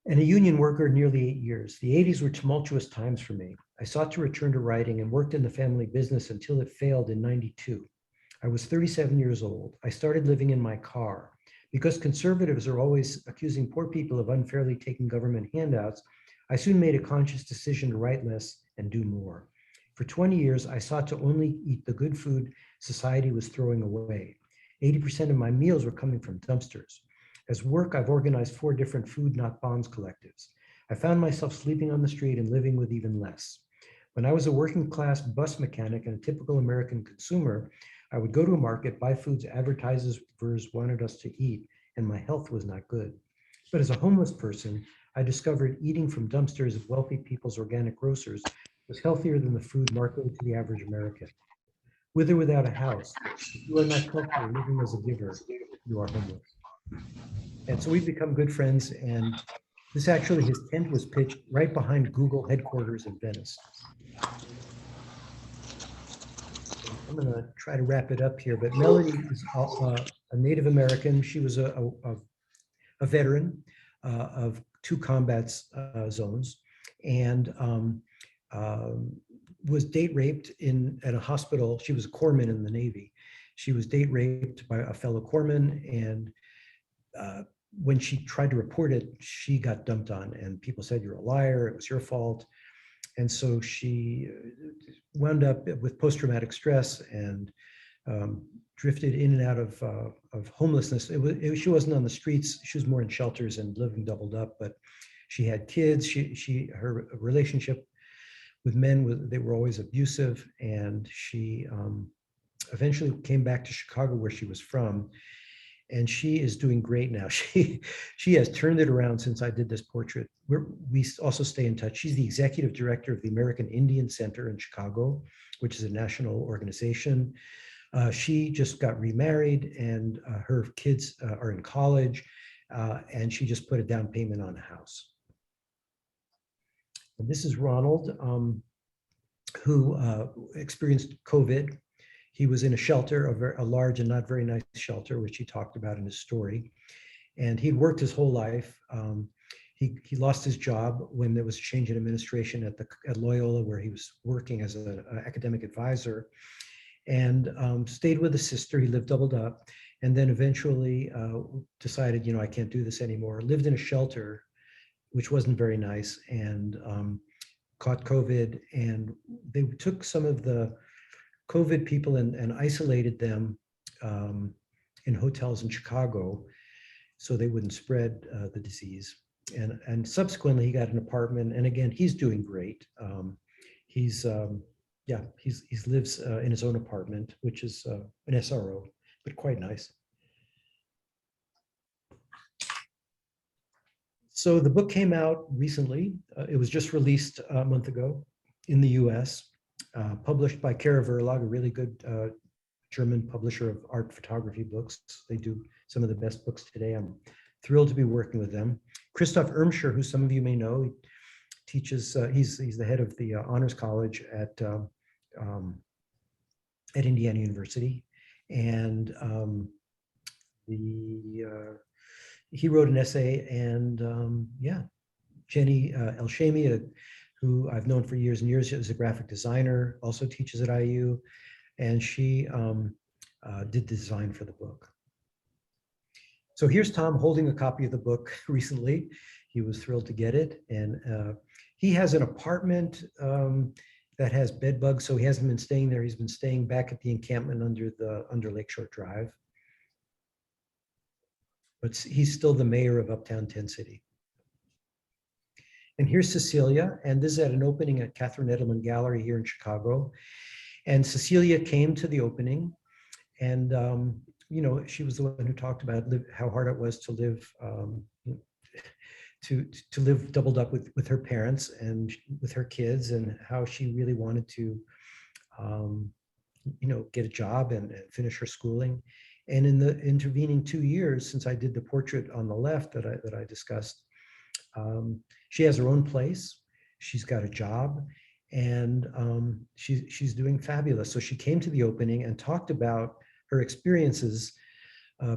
and a union worker nearly 8 years. The 80s were tumultuous times for me. I sought to return to writing and worked in the family business until it failed in '92. I was 37 years old. I started living in my car. Because conservatives are always accusing poor people of unfairly taking government handouts, I soon made a conscious decision to write less and do more. For 20 years, I sought to only eat the good food society was throwing away. 80% of my meals were coming from dumpsters. As work, I've organized 4 different food not bonds collectives. I found myself sleeping on the street and living with even less. When I was a working class bus mechanic and a typical American consumer, I would go to a market, buy foods advertisers wanted us to eat, and my health was not good. But as a homeless person, I discovered eating from dumpsters of wealthy people's organic grocers was healthier than the food marketed to the average American. With or without a house, if you are not comfortable living as a giver, you are homeless. And so we've become good friends. And this actually, his tent was pitched right behind Google headquarters in Venice. I'm going to try to wrap it up here, but Melody is a Native American. She was a veteran of 2 combat zones, and was date raped at a hospital. She was a corpsman in the Navy. She was date raped by a fellow corpsman, and when she tried to report it, she got dumped on, and people said, "You're a liar, it was your fault." And so she wound up with post-traumatic stress and drifted in and out of homelessness. She wasn't on the streets. She was more in shelters and living doubled up, but she had kids. Her relationship with men, they were always abusive. And she eventually came back to Chicago, where she was from. And she is doing great now. She has turned it around since I did this portrait. We also stay in touch. She's the executive director of the American Indian Center in Chicago, which is a national organization. She just got remarried, and her kids are in college, and she just put a down payment on a house. And this is Ronald, who experienced COVID. He was in a shelter, a large and not very nice shelter, which he talked about in his story. And he'd worked his whole life. He lost his job when there was a change in administration at Loyola, where he was working as an academic advisor, and stayed with a sister. He lived doubled up, and then eventually decided, I can't do this anymore. Lived in a shelter, which wasn't very nice, and caught COVID. And they took some of the COVID people and isolated them in hotels in Chicago so they wouldn't spread the disease. And subsequently, he got an apartment. And again, he's doing great. He lives in his own apartment, which is an SRO, but quite nice. So the book came out recently. It was just released a month ago in the US. Published by Kara Verlag, a really good German publisher of art photography books. They do some of the best books today. I'm thrilled to be working with them. Christoph Irmscher, who some of you may know, he teaches, he's the head of the Honors College at Indiana University. And he wrote an essay, and Jenny Elshamy, who I've known for years and years, is a graphic designer, also teaches at IU, and she did the design for the book. So here's Tom holding a copy of the book recently. He was thrilled to get it, and he has an apartment that has bed bugs, so he hasn't been staying there. He's been staying back at the encampment under Lakeshore Drive. But he's still the mayor of Uptown Tent City. And here's Cecilia, and this is at an opening at Catherine Edelman Gallery here in Chicago. And Cecilia came to the opening, and she was the one who talked about how hard it was to live to live doubled up with her parents and with her kids, and how she really wanted to get a job and finish her schooling. And in the intervening 2 years since I did the portrait on the left that I discussed, she has her own place. She's got a job, and she's doing fabulous. So she came to the opening and talked about her experiences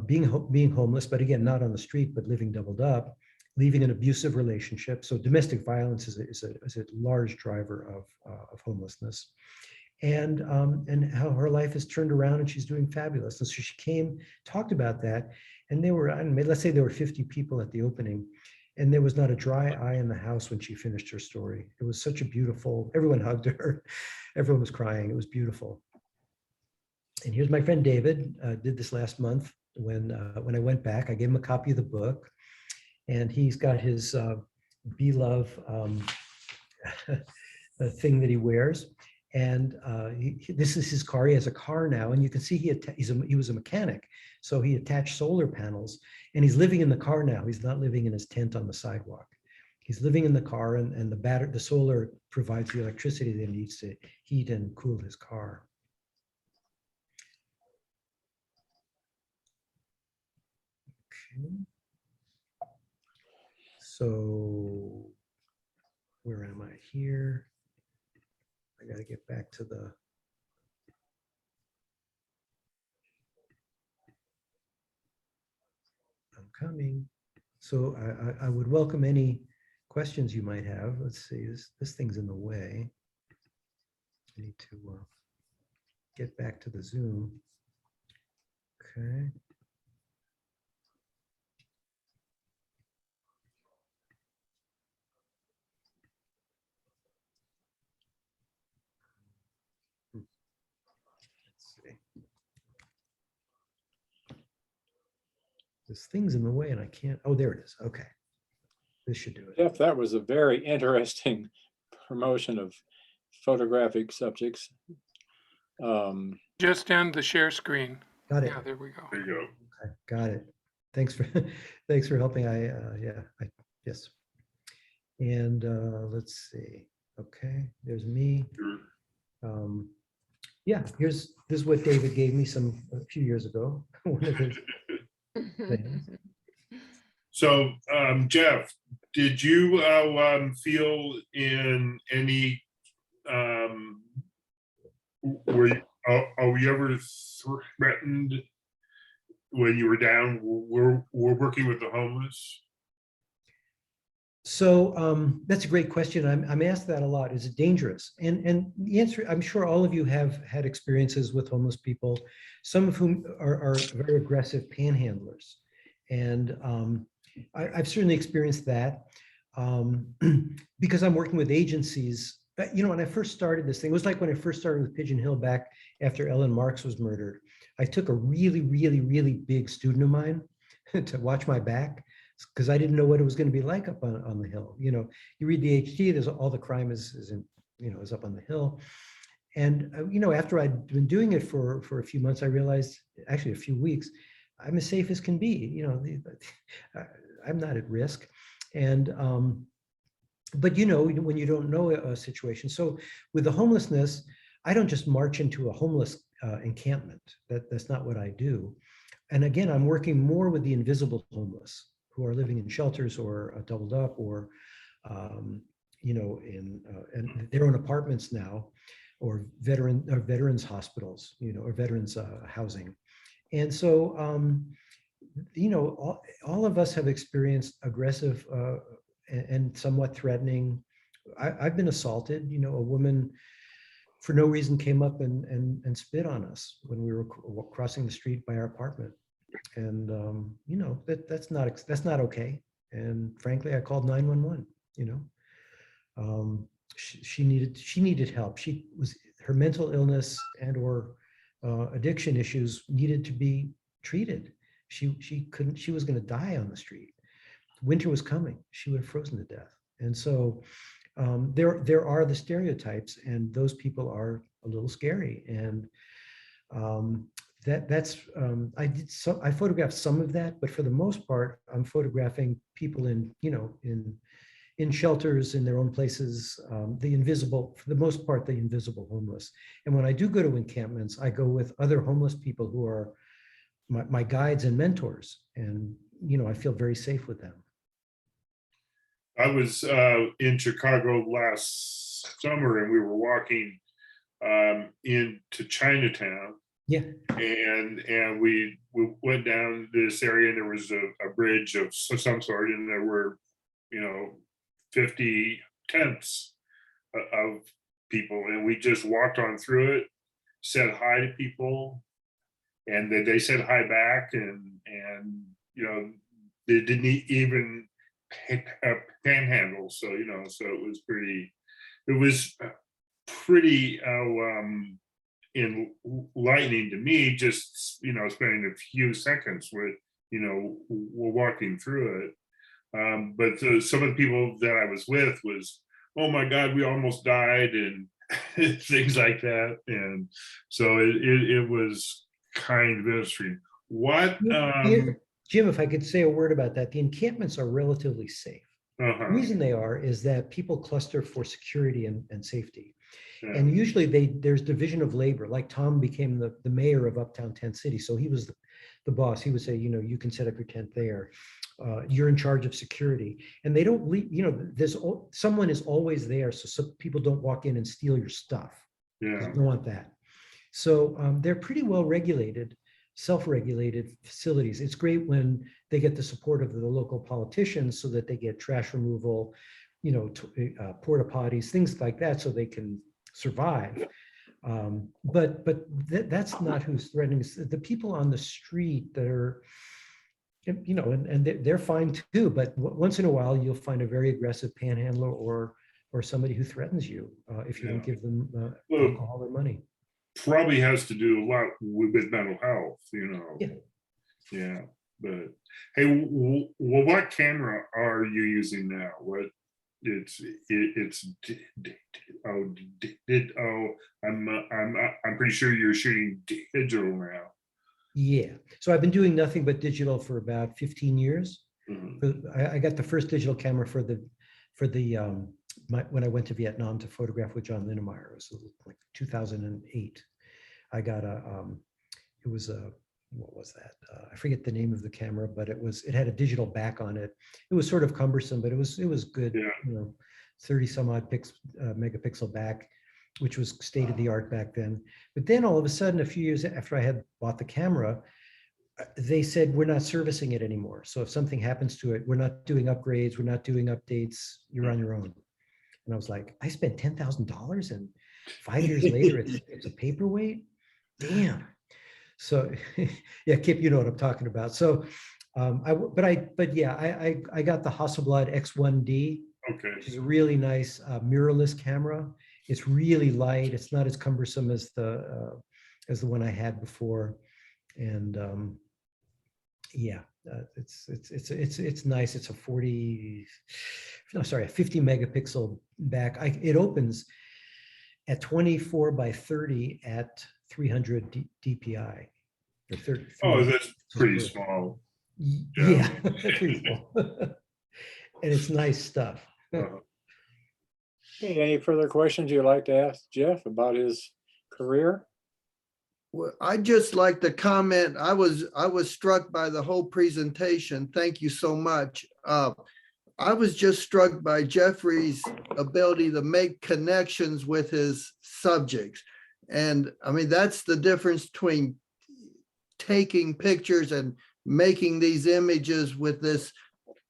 being homeless, but again, not on the street, but living doubled up, leaving an abusive relationship. So domestic violence is a large driver of homelessness, and how her life has turned around, and she's doing fabulous. And so she came, talked about that, and let's say there were 50 people at the opening. And there was not a dry eye in the house when she finished her story. It was such a beautiful, everyone hugged her. Everyone was crying. It was beautiful. And here's my friend David, did this last month when I went back. I gave him a copy of the book, and he's got his Be Love thing that he wears. And this is his car. He has a car now, and you can see he was a mechanic, so he attached solar panels, and he's living in the car now. He's not living in his tent on the sidewalk. He's living in the car, and the solar provides the electricity that he needs to heat and cool his car. Okay. So where am I here? I got to get back to the. I'm coming. So I would welcome any questions you might have. Let's see, this thing's in the way. I need to get back to the Zoom. Okay. Let's see. This thing's in the way and I can't, oh, there it is. Okay. This should do it. Jeff, that was a very interesting promotion of photographic subjects. Just end the share screen. Got it. Yeah, there we go. There you go. Okay, got it. Thanks for thanks for helping. Yes. And let's see. Okay, there's me. Yeah, this is what David gave me a few years ago. One of his things. So, Jeff, did you feel in any, were you ever threatened when you were down? We're working with the homeless? So that's a great question. I'm asked that a lot. Is it dangerous? And the answer, I'm sure all of you have had experiences with homeless people, some of whom are very aggressive panhandlers. And I've certainly experienced that because I'm working with agencies. You know, when I first started this thing, it was like when I first started with Pigeon Hill back after Ellen Marks was murdered. I took a really, really, really big student of mine to watch my back because I didn't know what it was going to be like up on the hill. You know, you read the HT, there's all the crime is up on the hill. And, you know, after I'd been doing it for a few months, I realized, actually a few weeks, I'm as safe as can be. You know, I'm not at risk. And, but, you know, when you don't know a situation. So with the homelessness, I don't just march into a homeless encampment. That's not what I do. And again, I'm working more with the invisible homeless who are living in shelters or doubled up or, you know, in their own apartments now, or veterans hospitals, you know, or veterans housing. And so, you know, all of us have experienced aggressive and somewhat threatening. I've been assaulted. You know, a woman for no reason came up and spit on us when we were crossing the street by our apartment. And you know, that's not okay. And frankly, I called 911. You know, she needed help. Her mental illness and or addiction issues needed to be treated. She was going to die on the street. Winter was coming. She would have frozen to death. And so there are the stereotypes, and those people are a little scary. And I photographed some of that, but for the most part, I'm photographing people in shelters, in their own places, the invisible, for the most part, the invisible homeless. And when I do go to encampments, I go with other homeless people who are my guides and mentors. And, you know, I feel very safe with them. I was in Chicago last summer and we were walking into Chinatown. Yeah. And we went down this area and there was a bridge of some sort, and there were, you know, 50 tents of people, and we just walked on through it, said hi to people, and they said hi back, and you know, they didn't even panhandle. So, you know, so it was pretty enlightening to me, just, you know, spending a few seconds with, you know, we're walking through it. But some of the people that I was with was, oh my God, we almost died. And things like that. And so it was kind of interesting. What, Jim, if I could say a word about that, the encampments are relatively safe. The reason they are is that people cluster for security and safety. yeah, And usually there's division of labor, like Tom became the mayor of Uptown Tent City. So he was the boss. He would say, you can set up your tent there. You're in charge of security. And they don't leave, someone is always there. So people don't walk in and steal your stuff. yeah, You don't want that. So they're pretty well regulated, self-regulated facilities. It's great when they get the support of the local politicians so that they get trash removal, porta potties, things like that, so they can survive. But that's not who's threatening. The people on the street that are, and they're fine too. But once in a while, you'll find a very aggressive panhandler or somebody who threatens you if you don't give them alcohol or money. probably has to do a lot with mental health, Yeah. Yeah, but hey, well, what camera are you using now? What I'm pretty sure you're shooting digital now. Yeah. So I've been doing nothing but digital for about 15 years. Mhm. I got the first digital camera for when I went to Vietnam to photograph with John Linnemeyer. It was like 2008. I got what was that? I forget the name of the camera, but it had a digital back on it. It was sort of cumbersome, but it was good. Yeah. 30 some odd megapixel back, which was state of the art back then. But then all of a sudden, a few years after I had bought the camera, they said, we're not servicing it anymore. So if something happens to it, we're not doing upgrades, we're not doing updates, you're on your own. And I was like, I spent $10,000 and 5 years later, it's a paperweight. Damn. So yeah, Kip, you know what I'm talking about. So I got the Hasselblad X1d, Okay. which is a really nice mirrorless camera. It's really light. It's not as cumbersome as the one I had before. And it's nice. It's a 50 megapixel back. It opens at 24 by 30 at 300 DPI. Or 30, Oh, that's pretty small. Yeah, pretty small. And it's nice stuff. Uh, Okay, any further questions you'd like to ask Jeff about his career? Well, I'd just like to comment, I was struck by the whole presentation. Thank you so much. I was just struck by Jeffrey's ability to make connections with his subjects. And I mean, that's the difference between taking pictures and making these images with this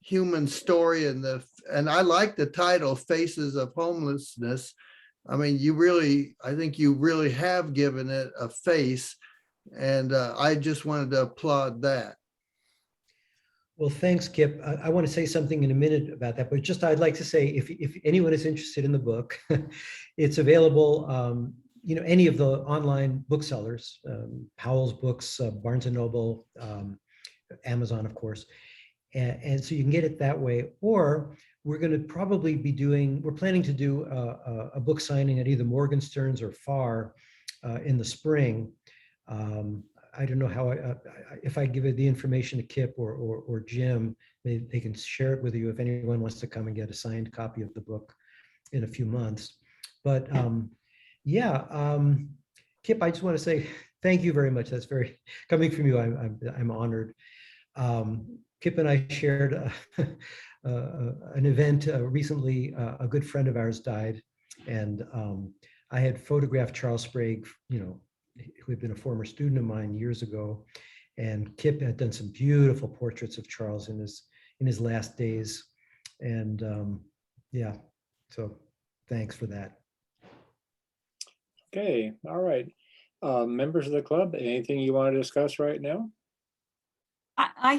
human story. And I like the title, Faces of Homelessness. I mean, I think you really have given it a face. And I just wanted to applaud that. Well, thanks, Kip. I want to say something in a minute about that, but just I'd like to say, if anyone is interested in the book, it's available, any of the online booksellers, Powell's Books, Barnes & Noble, Amazon, of course. And so you can get it that way, or we're going to probably we're planning to do a book signing at either Morgenstern's or FAR in the spring. I don't know how, if I give it the information to Kip or Jim, they can share it with you if anyone wants to come and get a signed copy of the book in a few months. But Kip, I just want to say thank you very much. That's very, coming from you, I'm honored. Kip and I shared an event recently. A good friend of ours died, and I had photographed Charles Sprague, who had been a former student of mine years ago, and Kip had done some beautiful portraits of Charles in his last days, and so thanks for that. Okay, all right. Members of the club, anything you want to discuss right now? I